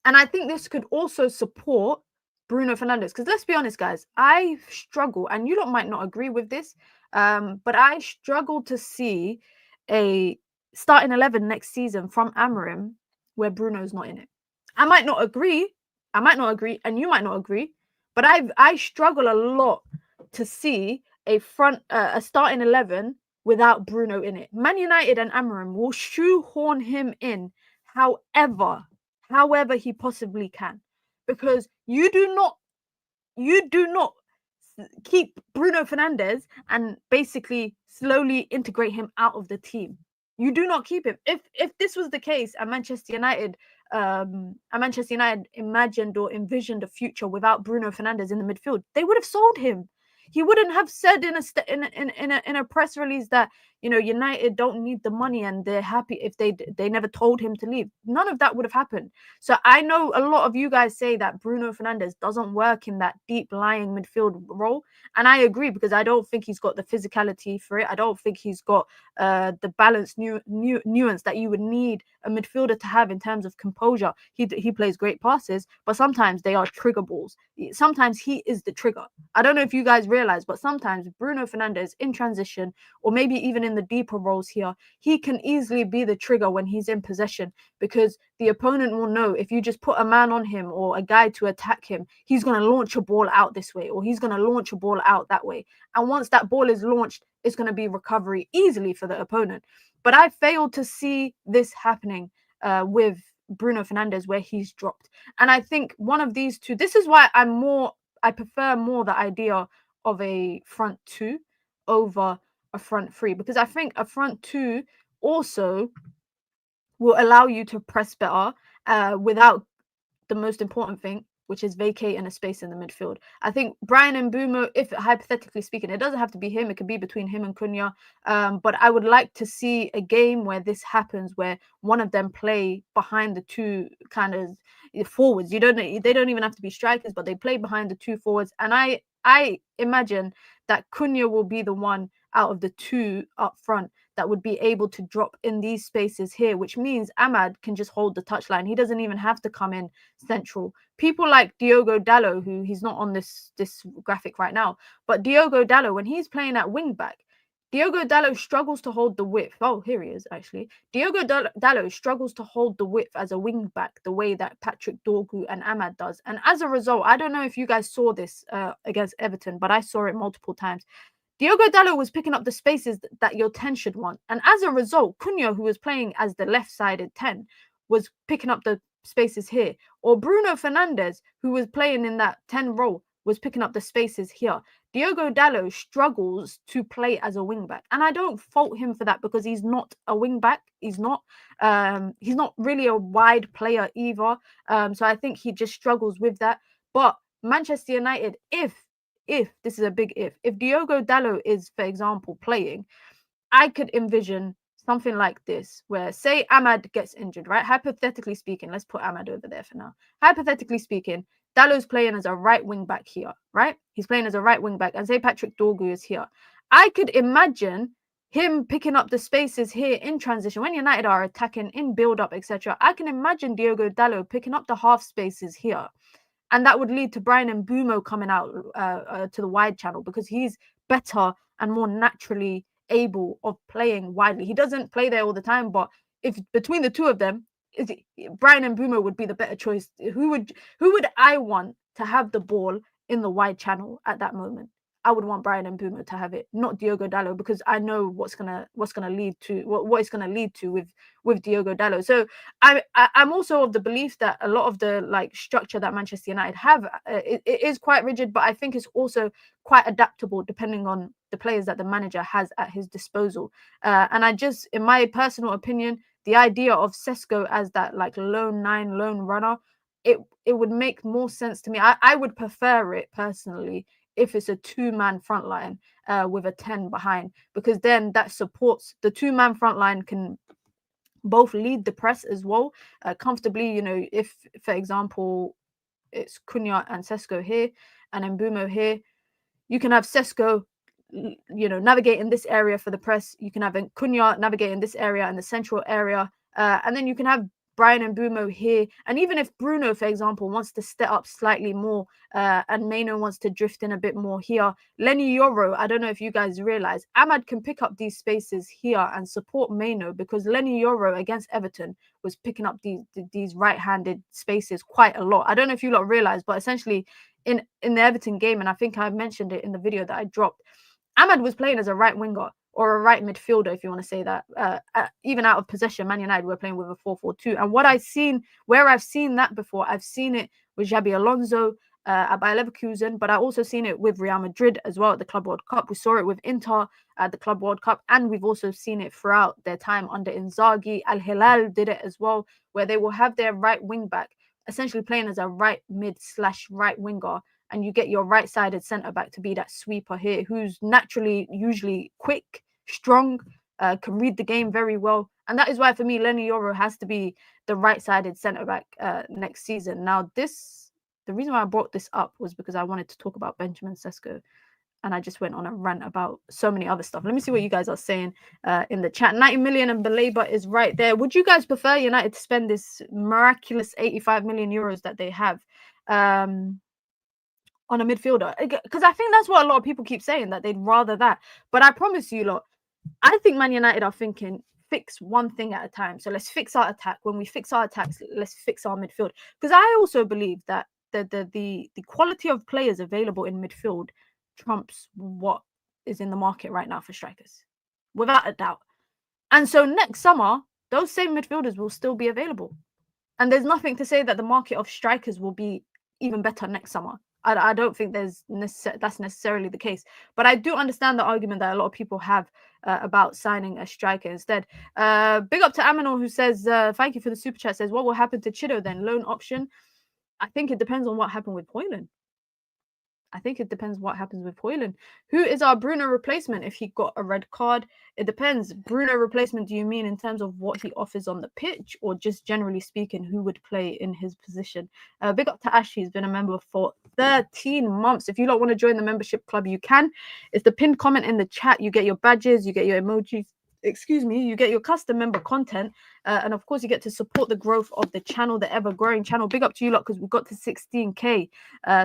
And I think this could also support Bruno Fernandes. Because let's be honest, guys, I struggle, and you lot might not agree with this, but I struggle to see a starting 11 next season from Amorim where Bruno's not in it. I might not agree, and you might not agree, but I struggle a lot to see a starting 11 without Bruno in it. Man United and Amorim will shoehorn him in however he possibly can, because you do not keep Bruno Fernandes and basically slowly integrate him out of the team. You do not keep him. If this was the case, and Manchester United imagined or envisioned a future without Bruno Fernandes in the midfield, they would have sold him. He wouldn't have said in a press release that, you know, United don't need the money and they're happy if they never told him to leave. None of that would have happened. So I know a lot of you guys say that Bruno Fernandes doesn't work in that deep lying midfield role, and I agree, because I don't think he's got the physicality for it. I don't think he's got the balanced nuance that you would need a midfielder to have in terms of composure. He plays great passes, but sometimes they are trigger balls. Sometimes he is the trigger. I don't know if you guys realize, but sometimes Bruno Fernandes in transition, or maybe even in the deeper roles here, he can easily be the trigger when he's in possession, because the opponent will know if you just put a man on him or a guy to attack him, he's going to launch a ball out this way, or he's going to launch a ball out that way. And once that ball is launched, it's going to be recovery easily for the opponent. But I failed to see this happening with Bruno Fernandes, where he's dropped. And I think one of these two, this is why I prefer more the idea of a front two over a front three, because I think a front two also will allow you to press better without the most important thing, which is vacating a space in the midfield. I think Bryan Mbeumo, if hypothetically speaking, it doesn't have to be him, it could be between him and Cunha. But I would like to see a game where this happens, where one of them play behind the two kind of forwards. They don't even have to be strikers, but they play behind the two forwards. And I imagine that Cunha will be the one out of the two up front that would be able to drop in these spaces here, which means Ahmad can just hold the touchline. He doesn't even have to come in central. People like Diogo Dalot, who he's not on this graphic right now, but Diogo Dalot, when he's playing at wing back, Diogo Dalot struggles to hold the width. Oh, here he is, actually. Diogo Dalot struggles to hold the width as a wing back the way that Patrick Dorgu and Ahmad does. And as a result, I don't know if you guys saw this against Everton, but I saw it multiple times. Diogo Dalot was picking up the spaces that your 10 should want. And as a result, Cunha, who was playing as the left-sided 10, was picking up the spaces here. Or Bruno Fernandes, who was playing in that 10 role, was picking up the spaces here. Diogo Dalot struggles to play as a wing-back. And I don't fault him for that, because he's not a wing-back. He's not really a wide player either. So I think he just struggles with that. But Manchester United, if this is a big if Diogo Dalot is, for example, playing, I could envision something like this, where say Ahmad gets injured, right? Hypothetically speaking, let's put Ahmad over there for now. Hypothetically speaking, Dalot's playing as a right wing back here, right? He's playing as a right wing back, and say Patrick Dorgu is here. I could imagine him picking up the spaces here in transition when United are attacking in build up, etc. I can imagine Diogo Dalot picking up the half spaces here. And that would lead to Bryan Mbeumo coming out to the wide channel, because he's better and more naturally able of playing widely. He doesn't play there all the time, but if between the two of them, Bryan Mbeumo would be the better choice. Who would I want to have the ball in the wide channel at that moment? I would want Bryan Mbeumo to have it, not Diogo Dalot, because I know what's gonna lead to what it's gonna lead to with Diogo Dalot. So I'm also of the belief that a lot of the like structure that Manchester United have it is quite rigid, but I think it's also quite adaptable depending on the players that the manager has at his disposal. And I just, in my personal opinion, the idea of Cesco as that like lone runner, it would make more sense to me. I would prefer it personally if it's a two-man front line with a 10 behind, because then that supports the two-man front line, can both lead the press as well comfortably. You know, if, for example, it's Cunha and Cesco here and Mbeumo here, you can have Cesco, you know, navigate in this area for the press. You can have Cunha navigate in this area, in the central area. And then you can have Bryan Mbeumo here. And even if Bruno, for example, wants to step up slightly more and Maino wants to drift in a bit more here, Lenny Yoro, I don't know if you guys realize, Ahmad can pick up these spaces here and support Maino, because Lenny Yoro against Everton was picking up these right-handed spaces quite a lot. I don't know if you lot realize, but essentially in the Everton game, and I think I mentioned it in the video that I dropped, Ahmad was playing as a right winger or a right midfielder, if you want to say that. Even out of possession, Man United were playing with a 4-4-2. And where I've seen that before, I've seen it with Xabi Alonso at Bayer Leverkusen, but I've also seen it with Real Madrid as well at the Club World Cup. We saw it with Inter at the Club World Cup, and we've also seen it throughout their time under Inzaghi. Al Hilal did it as well, where they will have their right wing back essentially playing as a right mid/right winger, and you get your right-sided centre-back to be that sweeper here, who's naturally usually quick, strong, can read the game very well. And that is why, for me, Lenny Yoro has to be the right-sided centre-back next season. Now, the reason why I brought this up was because I wanted to talk about Benjamin Cesco, and I just went on a rant about so many other stuff. Let me see what you guys are saying in the chat. 90 million and Belabor is right there. Would you guys prefer United to spend this miraculous 85 million euros that they have on a midfielder, because I think that's what a lot of people keep saying, that they'd rather that. But I promise you lot, I think Man United are thinking, fix one thing at a time. So let's fix our attack. When we fix our attacks, let's fix our midfield. Because I also believe that the quality of players available in midfield trumps what is in the market right now for strikers, without a doubt. And so next summer, those same midfielders will still be available. And there's nothing to say that the market of strikers will be even better next summer. I don't think that's necessarily the case. But I do understand the argument that a lot of people have about signing a striker instead. Big up to Aminor, who says, thank you for the super chat, says, what will happen to Chido then? Loan option? I think it depends on what happened with Hoyland. I think it depends what happens with Hoyland. Who is our Bruno replacement if he got a red card? It depends. Bruno replacement, do you mean in terms of what he offers on the pitch, or just generally speaking, who would play in his position? Big up to Ash. He's been a member for 13 months. If you don't want to join the membership club, you can. It's the pinned comment in the chat. You get your badges, you get your emojis. Excuse me, you get your custom member content, and of course you get to support the growth of the channel, the ever growing channel. Big up to you lot, because we got to 16k,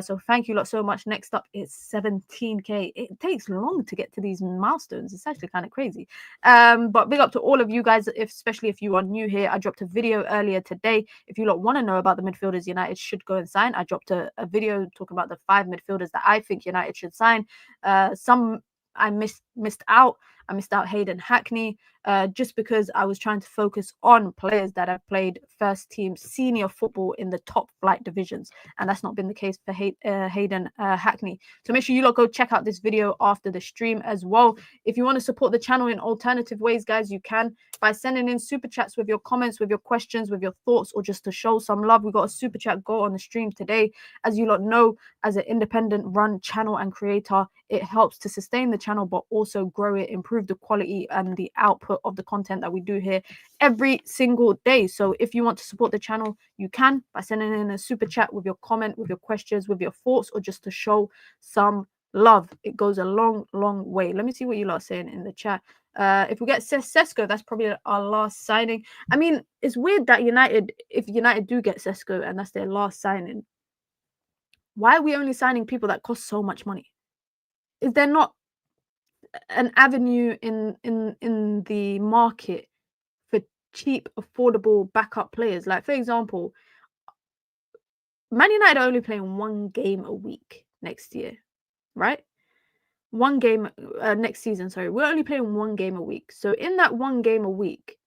so thank you lot so much. Next up is 17k. It takes long to get to these milestones. It's actually kind of crazy, but big up to all of you guys, especially if you are new here. I dropped a video earlier today. If you lot want to know about the midfielders United should go and sign, I dropped a video talking about the 5 midfielders that I think United should sign. Some I missed out. I missed out Hayden Hackney, just because I was trying to focus on players that have played first team senior football in the top flight divisions. And that's not been the case for Hayden Hackney. So make sure you lot go check out this video after the stream as well. If you want to support the channel in alternative ways, guys, you can by sending in super chats with your comments, with your questions, with your thoughts, or just to show some love. We got a super chat goal on the stream today. As you lot know, as an independent run channel and creator, it helps to sustain the channel, but also grow it, improve the quality and the output of the content that we do here every single day. So if you want to support the channel, you can by sending in a super chat with your comment, with your questions, with your thoughts, or just to show some love. It goes a long way. Let me see what you lot are saying in the chat. If we get Cesco, that's probably our last signing. I mean, it's weird that if United do get Cesco and that's their last signing, why are we only signing people that cost so much money? Is there not an avenue in the market for cheap, affordable backup players? Like, for example, Man United are only playing 1 game a week next year, right? 1 game next season, sorry. We're only playing 1 game a week. So in that 1 game a week,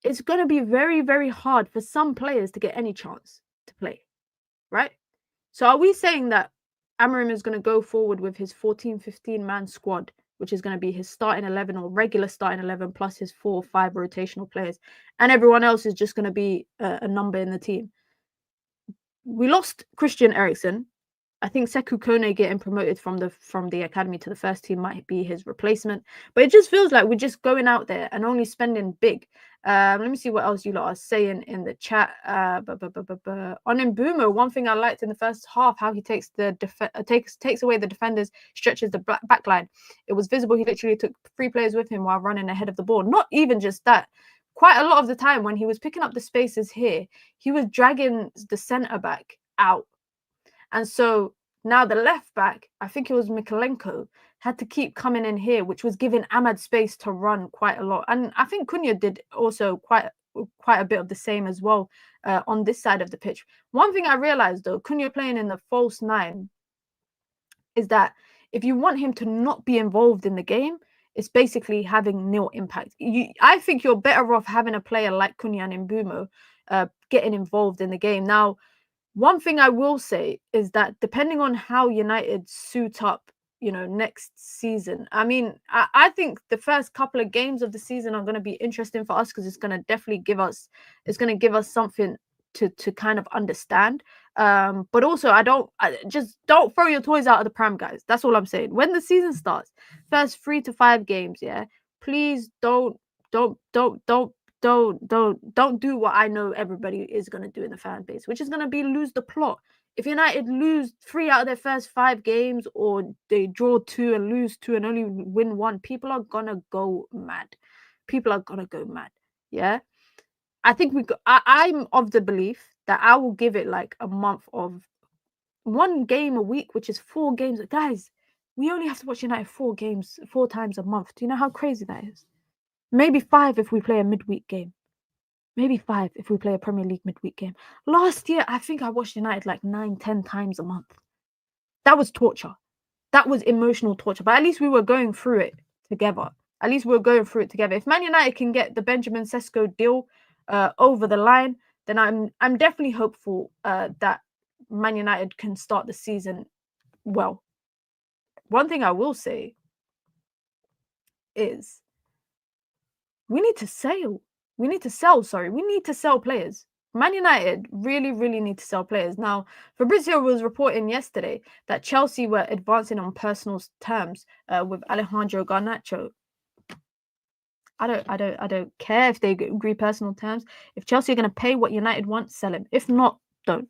it's going to be very, very hard for some players to get any chance to play, right? So are we saying that Amorim is going to go forward with his 14, 15-man squad, which is going to be his starting 11 or regular starting 11 plus his 4 or 5 rotational players, and everyone else is just going to be a number in the team? We lost Christian Eriksen. I think Sekou Kone getting promoted from the academy to the first team might be his replacement. But it just feels like we're just going out there and only spending big. Let me see what else you lot are saying in the chat. On Mbeumo, one thing I liked in the first half, how he takes away the defenders, stretches the back line. It was visible he literally took 3 players with him while running ahead of the ball. Not even just that. Quite a lot of the time when he was picking up the spaces here, he was dragging the centre back out. And so now the left back, I think it was Mikalenko, had to keep coming in here, which was giving Ahmad space to run quite a lot. And I think Cunha did also quite a bit of the same as well on this side of the pitch. One thing I realized, though, Cunha playing in the false 9, is that if you want him to not be involved in the game, it's basically having nil impact. I think you're better off having a player like Cunha and Mbeumo getting involved in the game. Now, one thing I will say is that depending on how United suit up, next season, I mean, I think the first couple of games of the season are going to be interesting for us, because it's going to definitely give us something to kind of understand. But also, just don't throw your toys out of the pram, guys. That's all I'm saying. When the season starts, first 3 to 5 games, yeah, please don't do what I know everybody is going to do in the fan base, which is going to be lose the plot. If United lose 3 out of their first 5 games, or they draw 2 and lose 2 and only win 1, people are going to go mad. Yeah. I think I'm of the belief that I will give it like a month of 1 game a week, which is 4 games. Guys, we only have to watch United 4 games 4 times a month. Do you know how crazy that is? Maybe 5 if we play a midweek game. Maybe 5 if we play a Premier League midweek game. Last year, I think I watched United like 9, 10 times a month. That was torture. That was emotional torture. But at least we were going through it together. At least we were going through it together. If Man United can get the Benjamin Cesco deal over the line, then I'm definitely hopeful that Man United can start the season well. One thing I will say is we need to sell. We need to sell, sorry. We need to sell players. Man United really, really need to sell players. Now, Fabrizio was reporting yesterday that Chelsea were advancing on personal terms with Alejandro Garnacho. I don't care if they agree personal terms. If Chelsea are going to pay what United want, sell him. If not, don't.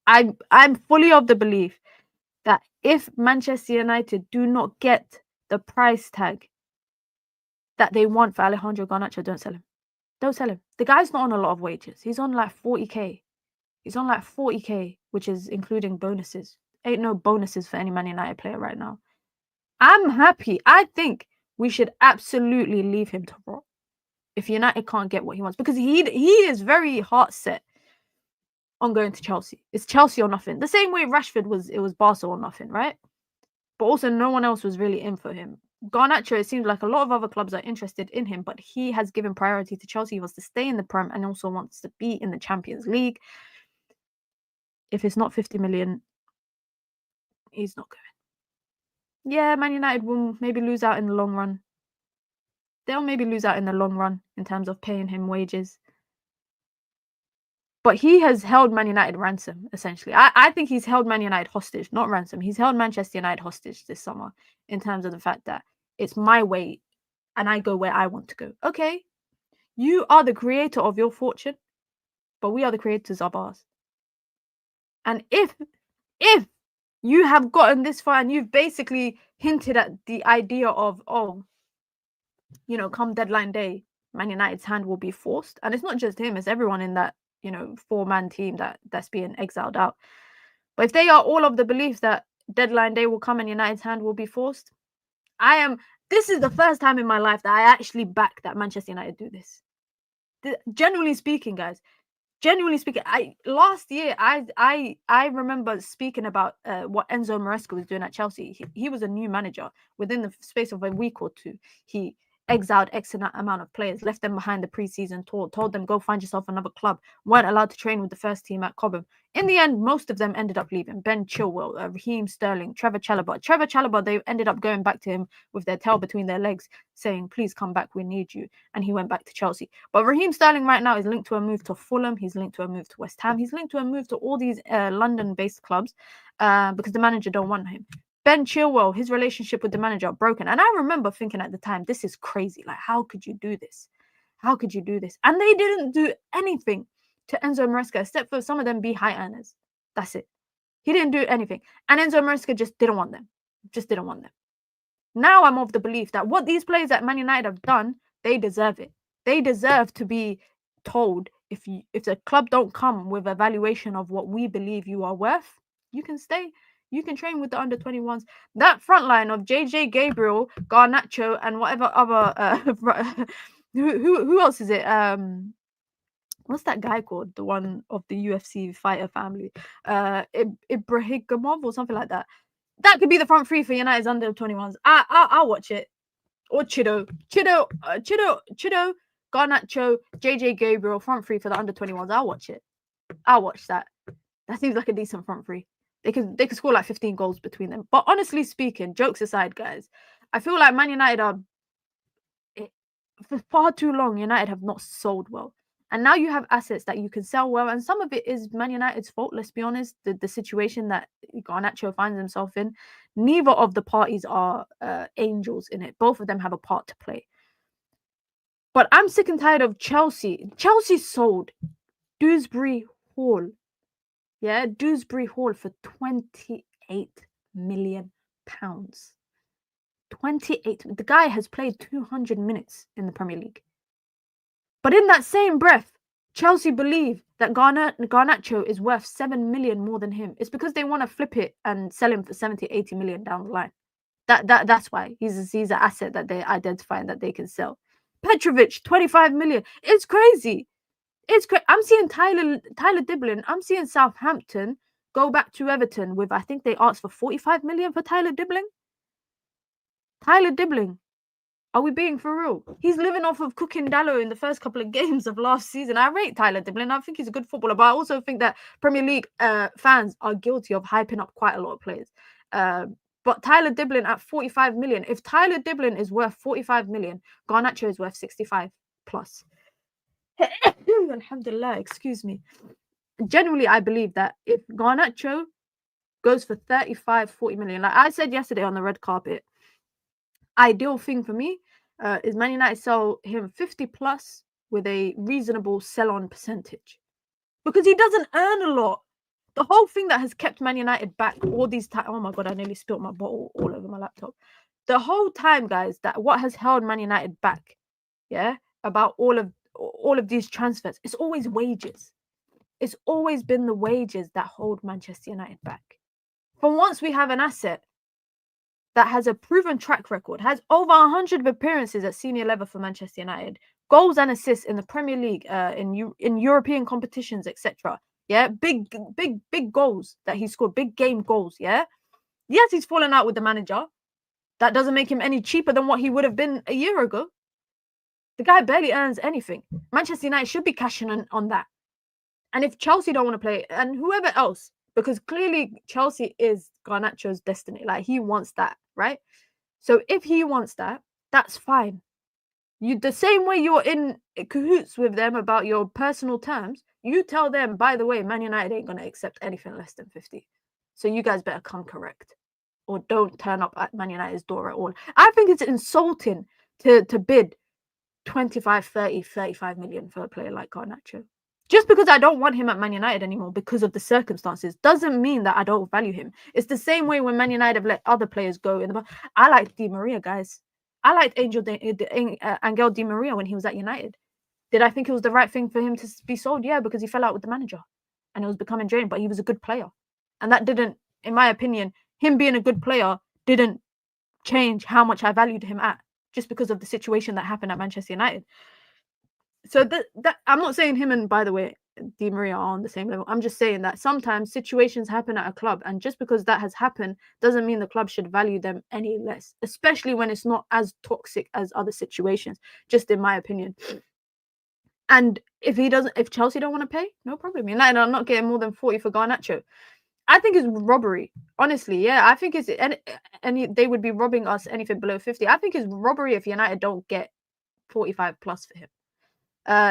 I'm fully of the belief that if Manchester United do not get the price tag that they want for Alejandro Garnacho, don't sell him. Don't sell him. The guy's not on a lot of wages. He's on like 40k. He's on like 40k, which is including bonuses. Ain't no bonuses for any Man United player right now. I'm happy. I think we should absolutely leave him to rot if United can't get what he wants, because he is very heart set on going to Chelsea. It's Chelsea or nothing. The same way Rashford was, it was Barca or nothing, right? But also no one else was really in for him. Garnacho, it seems like a lot of other clubs are interested in him, but he has given priority to Chelsea. He wants to stay in the Prem and also wants to be in the Champions League. If it's not 50 million, he's not going. Yeah, Man United will maybe lose out in the long run. They'll maybe lose out in the long run in terms of paying him wages. But he has held Man United ransom, essentially. I think he's held Man United hostage, not ransom. He's held Manchester United hostage this summer in terms of the fact that it's my way and I go where I want to go. Okay, you are the creator of your fortune, but we are the creators of ours. And if you have gotten this far and you've basically hinted at the idea of, oh, you know, come deadline day, Man United's hand will be forced. And it's not just him, it's everyone in that, you know, 4-man team that's being exiled out. But if they are all of the belief that deadline day will come and United's hand will be forced, this is the first time in my life that I actually back that Manchester United do this. Genuinely speaking, guys, last year I remember speaking about what Enzo Maresca was doing at Chelsea. He was a new manager. Within the space of a week or two, he exiled X amount of players, left them behind the preseason tour, told them go find yourself another club, weren't allowed to train with the first team at Cobham. In the end, most of them ended up leaving. Ben Chilwell, Raheem Sterling, Trevor Chalobah, they ended up going back to him with their tail between their legs, saying, please come back, we need you. And he went back to Chelsea. But Raheem Sterling right now is linked to a move to Fulham. He's linked to a move to West Ham. He's linked to a move to all these London-based clubs because the manager don't want him. Ben Chilwell, his relationship with the manager broken. And I remember thinking at the time, this is crazy. Like, how could you do this? How could you do this? And they didn't do anything to Enzo Maresca, except for some of them be high earners. That's it. He didn't do anything. And Enzo Maresca just didn't want them. Just didn't want them. Now I'm of the belief that what these players at Man United have done, they deserve it. They deserve to be told, if the club don't come with a valuation of what we believe you are worth, you can stay. You can train with the under-21s. That front line of JJ Gabriel, Garnacho, and whatever other who else is it? What's that guy called? The one of the UFC fighter family, Ibrahimov or something like that. That could be the front three for United's under-21s. I'll watch it. Or Chido, Garnacho, JJ Gabriel, front three for the under-21s. I'll watch it. I'll watch that. That seems like a decent front three. They could score like 15 goals between them. But honestly speaking, jokes aside, guys, I feel like Man United are, for far too long, United have not sold well. And now you have assets that you can sell well. And some of it is Man United's fault, let's be honest. The situation that Garnacho finds himself in. Neither of the parties are angels in it. Both of them have a part to play. But I'm sick and tired of Chelsea. Chelsea sold Dewsbury Hall. Yeah, Dewsbury Hall for £28 million. 28. The guy has played 200 minutes in the Premier League. But in that same breath, Chelsea believe that Garnacho is worth 7 million more than him. It's because they want to flip it and sell him for 70, 80 million down the line. That's why he's an asset that they identify and that they can sell. Petrovic, 25 million. It's crazy. I'm seeing Tyler Diblin. I'm seeing Southampton go back to Everton with, I think they asked for 45 million for Tyler Diblin. Tyler Diblin. Are we being for real? He's living off of cooking Dallo in the first couple of games of last season. I rate Tyler Diblin. I think he's a good footballer, but I also think that Premier League fans are guilty of hyping up quite a lot of players. But Tyler Diblin at 45 million. If Tyler Diblin is worth 45 million, Garnacho is worth 65 plus. Alhamdulillah, excuse me. Generally, I believe that if Garnacho goes for 35, 40 million, like I said yesterday on the red carpet, ideal thing for me is Man United sell him 50 plus with a reasonable sell-on percentage. Because he doesn't earn a lot. The whole thing that has kept Man United back all these times. Oh my God, I nearly spilled my bottle all over my laptop. The whole time, guys, that what has held Man United back, yeah, about all of these transfers, it's always wages. It's always been the wages that hold Manchester United back. For once we have an asset that has a proven track record, has over 100 appearances at senior level for Manchester United, goals and assists in the Premier League, in European competitions, etc. Yeah, big goals that he scored, big game goals. Yeah, yes, he's fallen out with the manager. That doesn't make him any cheaper than what he would have been a year ago. The guy barely earns anything. Manchester United should be cashing on that. And if Chelsea don't want to play, and whoever else, because clearly Chelsea is Garnacho's destiny. Like, he wants that, right? So if he wants that, that's fine. You, the same way you're in cahoots with them about your personal terms, you tell them, by the way, Man United ain't going to accept anything less than 50. So you guys better come correct. Or don't turn up at Man United's door at all. I think it's insulting to bid 25, 30, 35 million for a player like Garnacho. Just because I don't want him at Man United anymore because of the circumstances doesn't mean that I don't value him. It's the same way when Man United have let other players go in the. I like Di Maria, guys. I liked Angel Di Maria when he was at United. Did I think it was the right thing for him to be sold? Yeah, because he fell out with the manager and it was becoming drained, but he was a good player. And that didn't, in my opinion, him being a good player didn't change how much I valued him at, just because of the situation that happened at Manchester United. So that I'm not saying him and, by the way, Di Maria are on the same level. I'm just saying that sometimes situations happen at a club, and just because that has happened doesn't mean the club should value them any less, especially when it's not as toxic as other situations, just in my opinion. And if Chelsea don't want to pay, no problem. United are not getting more than 40 for Garnacho. I think it's robbery, honestly. Yeah, I think it's they would be robbing us anything below 50. I think it's robbery if United don't get 45 plus for him.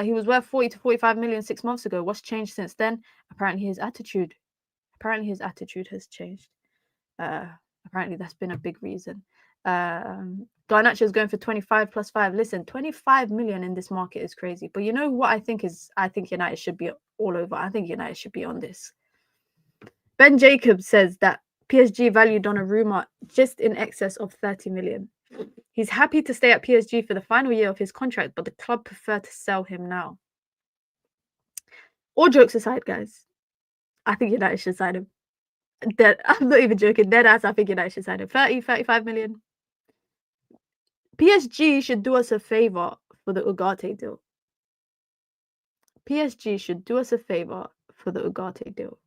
He was worth 40 to 45 million 6 months ago. What's changed since then? Apparently his attitude has changed. Apparently that's been a big reason. Garnacho is going for 25 plus 5. Listen, 25 million in this market is crazy. But you know what I think United should be all over. I think United should be on this. Ben Jacobs says that PSG valued Donnarumma just in excess of 30 million. He's happy to stay at PSG for the final year of his contract, but the club prefer to sell him now. All jokes aside, guys, I think United should sign him. I'm not even joking. Dead ass, I think United should sign him. 30, 35 million. PSG should do us a favor for the Ugarte deal. PSG should do us a favor for the Ugarte deal.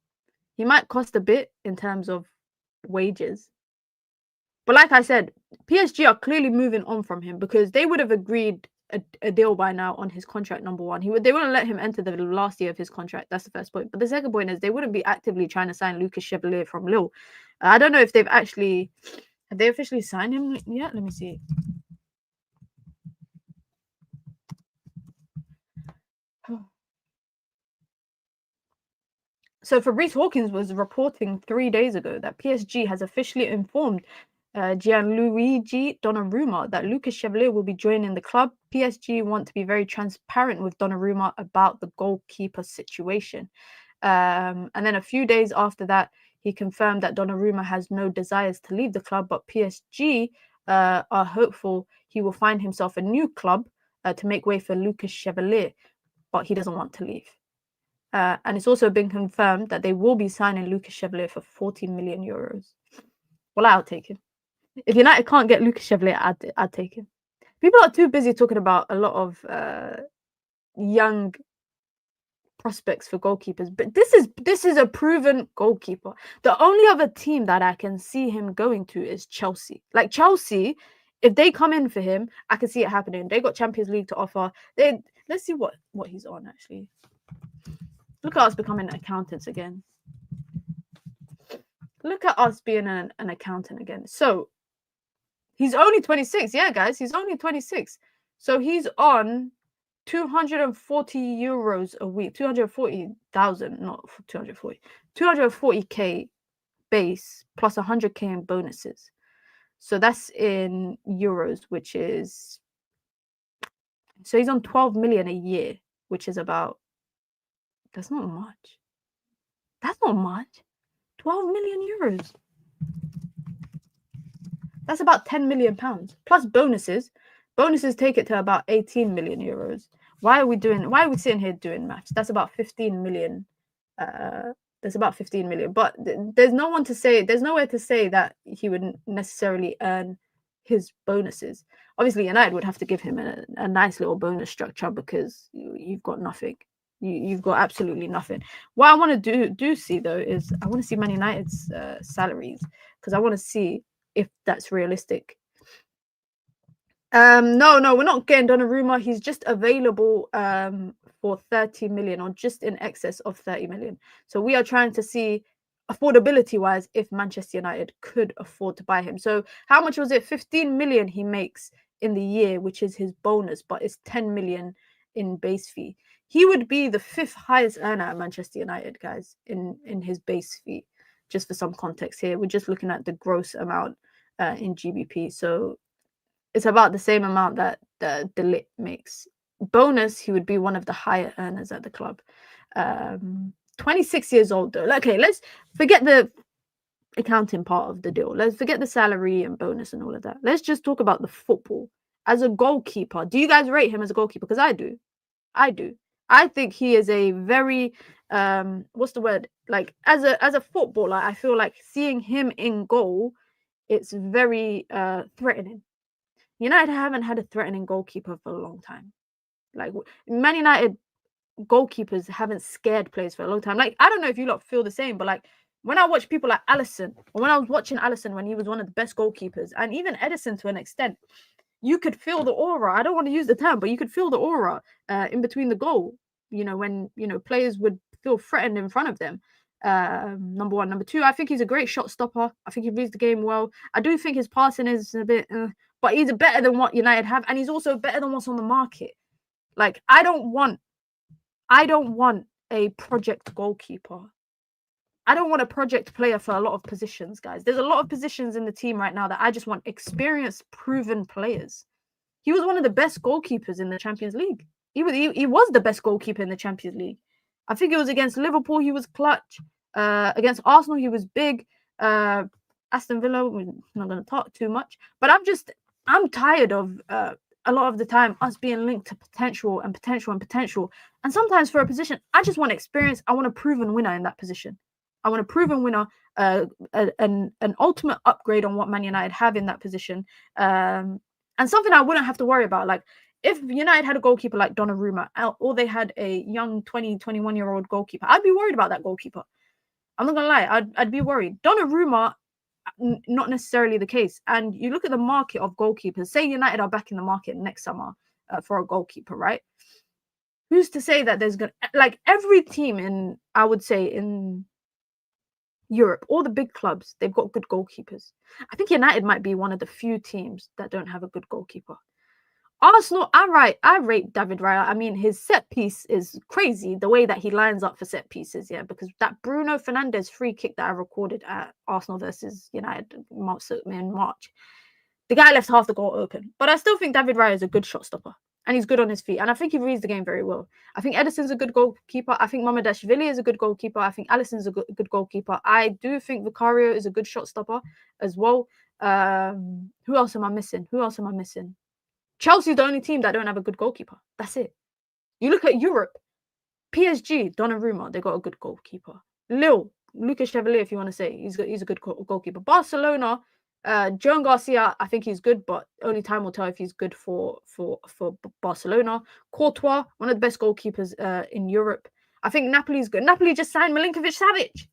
He might cost a bit in terms of wages. But like I said, PSG are clearly moving on from him because they would have agreed a deal by now on his contract, number one. They wouldn't let him enter the last year of his contract. That's the first point. But the second point is they wouldn't be actively trying to sign Lucas Chevalier from Lille. I don't know if have they officially signed him yet? Let me see. So Fabrice Hawkins was reporting 3 days ago that PSG has officially informed Gianluigi Donnarumma that Lucas Chevalier will be joining the club. PSG want to be very transparent with Donnarumma about the goalkeeper situation. And then a few days after that, he confirmed that Donnarumma has no desires to leave the club, but PSG are hopeful he will find himself a new club to make way for Lucas Chevalier. but he doesn't want to leave. And it's also been confirmed that they will be signing Lucas Chevalier for 40 million euros. Well, I'll take him. If United can't get Lucas Chevalier, I'd take him. People are too busy talking about a lot of young prospects for goalkeepers, but this is a proven goalkeeper. The only other team that I can see him going to is Chelsea. Like Chelsea, if they come in for him, I can see it happening. They got Champions League to offer. Let's see what he's on actually. Look at us becoming accountants again. Look at us being an accountant again. So he's only 26. Yeah, guys, he's only 26. So he's on 240 euros a week, 240,000, not 240, 240k base plus 100k in bonuses. So that's in euros, which is, so he's on 12 million a year, which is about, that's not much. That's not much. 12 million euros. That's about 10 million pounds plus bonuses. Bonuses take it to about 18 million euros. Why are we sitting here doing maths? That's about 15 million. That's about 15 million. But there's nowhere to say that he would necessarily earn his bonuses. Obviously, United would have to give him a nice little bonus structure because you've got nothing. You've got absolutely nothing. What I want to do see though is I want to see Man United's salaries because I want to see if that's realistic. No, we're not getting Donnarumma. He's just available for 30 million or just in excess of 30 million. So we are trying to see affordability wise if Manchester United could afford to buy him. So how much was it? 15 million he makes in the year, which is his bonus, but it's 10 million in base fee. He would be the 5th highest earner at Manchester United, guys, in his base fee. Just for some context here, we're just looking at the gross amount in GBP. So it's about the same amount that the Delap makes. Bonus, he would be one of the higher earners at the club. 26 years old though. Okay, let's forget the accounting part of the deal. Let's forget the salary and bonus and all of that. Let's just talk about the football. As a goalkeeper, do you guys rate him as a goalkeeper? Because I do. I think he is a very what's the word? Like as a footballer, I feel like seeing him in goal, it's very threatening. United haven't had a threatening goalkeeper for a long time. Like Man United goalkeepers haven't scared players for a long time. Like I don't know if you lot feel the same, but like when I watch people like Alisson, or when I was watching Alisson when he was one of the best goalkeepers, and even Edison to an extent, you could feel the aura. I don't want to use the term, but you could feel the aura in between the goal. You know, when players would feel threatened in front of them. Number one. Number two, I think he's a great shot stopper. I think he reads the game well. I do think his passing is a bit, but he's better than what United have, and he's also better than what's on the market. Like I don't want a project goalkeeper. I don't want a project player for a lot of positions, guys. There's a lot of positions in the team right now that I just want experienced, proven players. He was one of the best goalkeepers in the Champions League. He was the best goalkeeper in the Champions League. I think it was against Liverpool. He was clutch. Against Arsenal, he was big. Aston Villa, we're not going to talk too much. But I'm tired of a lot of the time us being linked to potential. And sometimes for a position, I just want experience. I want a proven winner in that position. I want a proven winner, an ultimate upgrade on what Man United have in that position, and something I wouldn't have to worry about. Like if United had a goalkeeper like Donnarumma, or they had a young 20, 21-year-old goalkeeper, I'd be worried about that goalkeeper. I'm not gonna lie, I'd be worried. Donnarumma, not necessarily the case. And you look at the market of goalkeepers. Say United are back in the market next summer for a goalkeeper, right? Who's to say that there's gonna like every team in, I would say in Europe, all the big clubs, they've got good goalkeepers. I think United might be one of the few teams that don't have a good goalkeeper. Arsenal, I rate David Raya. I mean, his set piece is crazy, the way that he lines up for set pieces, yeah, because that Bruno Fernandes free kick that I recorded at Arsenal versus United in March, the guy left half the goal open. But I still think David Raya is a good shot stopper. And he's good on his feet. And I think he reads the game very well. I think Edison's a good goalkeeper. I think Mamardashvili is a good goalkeeper. I think Alisson's a good goalkeeper. I do think Vicario is a good shot stopper as well. Who else am I missing? Chelsea's the only team that don't have a good goalkeeper. That's it. You look at Europe, PSG, Donnarumma, they got a good goalkeeper. Lille, Lucas Chevalier, if you want to say, he's a good goalkeeper. Barcelona, Joan Garcia, I think he's good, but only time will tell if he's good for Barcelona. Courtois, one of the best goalkeepers in Europe. I think Napoli's good. Napoli just signed Milinkovic-Savic.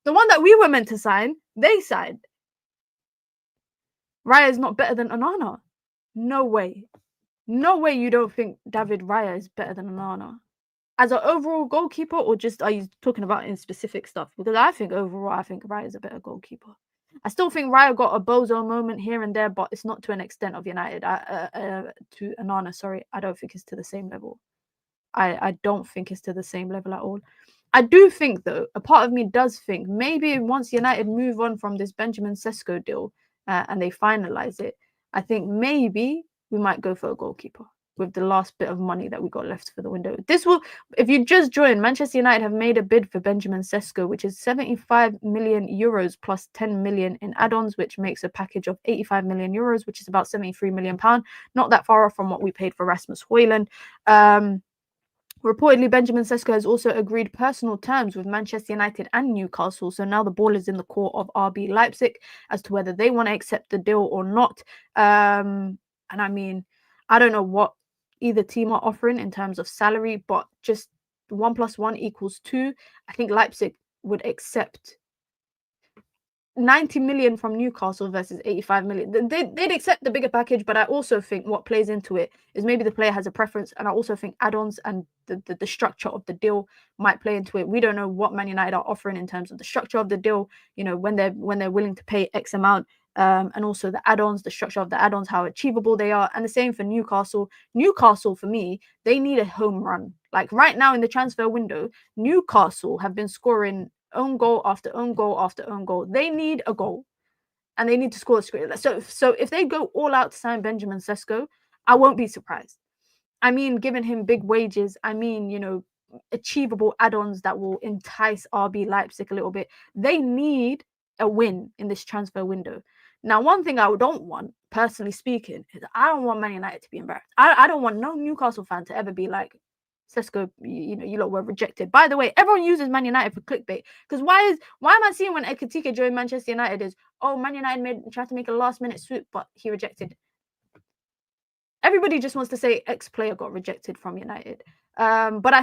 The one that we were meant to sign, they signed. Raya is not better than Onana. No way. No way you don't think David Raya is better than Onana. As an overall goalkeeper, or just are you talking about in specific stuff? Because I think overall, I think Raya is a better goalkeeper. I still think Raya got a bozo moment here and there, but it's not to an extent of United. To Onana, sorry, I don't think it's to the same level. I don't think it's to the same level at all. I do think, though, a part of me does think maybe once United move on from this Benjamin Cesco deal and they finalize it, I think maybe we might go for a goalkeeper with the last bit of money that we got left for the window. This will, if you just joined, Manchester United have made a bid for Benjamin Cesco, which is 75 million euros plus 10 million in add-ons, which makes a package of 85 million euros, which is about 73 million pound. Not that far off from what we paid for Rasmus Højlund. Reportedly, Benjamin Cesco has also agreed personal terms with Manchester United and Newcastle. So now the ball is in the court of RB Leipzig as to whether they want to accept the deal or not. And I mean, I don't know what either team are offering in terms of salary, but just 1 + 1 = 2. I think Leipzig would accept 90 million from Newcastle versus 85 million. They'd accept the bigger package, but I also think what plays into it is maybe the player has a preference, and I also think add-ons and the structure of the deal might play into it. We don't know what Man United are offering in terms of the structure of the deal, you know, when they're willing to pay X amount, and also the add-ons, the structure of the add-ons, how achievable they are. And the same for Newcastle. Newcastle, for me, they need a home run. Like right now in the transfer window, Newcastle have been scoring own goal after own goal after own goal. They need a goal and they need to score a score. So if they go all out to sign Benjamin Cesco, I won't be surprised. I mean, giving him big wages, I mean, you know, achievable add-ons that will entice RB Leipzig a little bit. They need a win in this transfer window. Now, one thing I don't want, personally speaking, is I don't want Man United to be embarrassed. I don't want no Newcastle fan to ever be like, Cesco, you know, you lot were rejected. By the way, everyone uses Man United for clickbait. Because why am I seeing when Ekitike joined Manchester United is, oh, Man United tried to make a last-minute swoop, but he rejected. Everybody just wants to say ex-player got rejected from United. But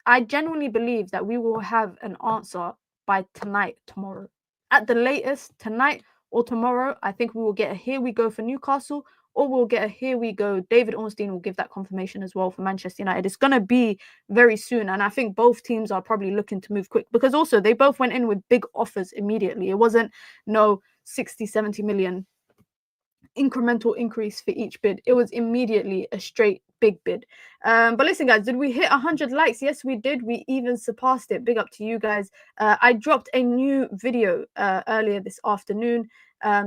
I genuinely believe that we will have an answer by tonight, tomorrow. At the latest, tonight or tomorrow, I think we will get a here we go for Newcastle, or we'll get a here we go. David Ornstein will give that confirmation as well for Manchester United. It's going to be very soon. And I think both teams are probably looking to move quick because also they both went in with big offers immediately. It wasn't no 60, 70 million incremental increase for each bid. It was immediately a straight big bid. But listen, guys, did we hit 100 likes? Yes, we did. We even surpassed it. Big up to you guys. I dropped a new video earlier this afternoon.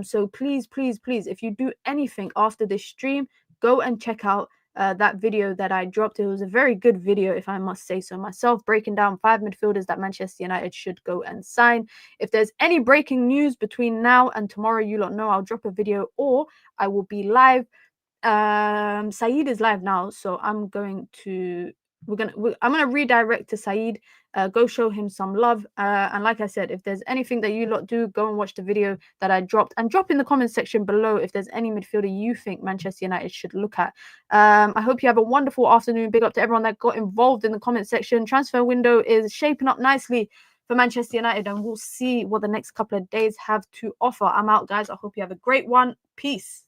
So please, if you do anything after this stream, go and check out that video that I dropped. It was a very good video, if I must say so myself, breaking down 5 midfielders that Manchester United should go and sign. If there's any breaking news between now and tomorrow, you lot know I'll drop a video or I will be live. Saeed is live now, so I'm going to redirect to Saeed, go show him some love, and like I said, if there's anything that you lot do, go and watch the video that I dropped and drop in the comment section below if there's any midfielder you think Manchester United should look at. I hope you have a wonderful afternoon. Big up to everyone that got involved in the comment section. Transfer window is shaping up nicely for Manchester United, and we'll see what the next couple of days have to offer. I'm out, guys. I hope you have a great one. Peace.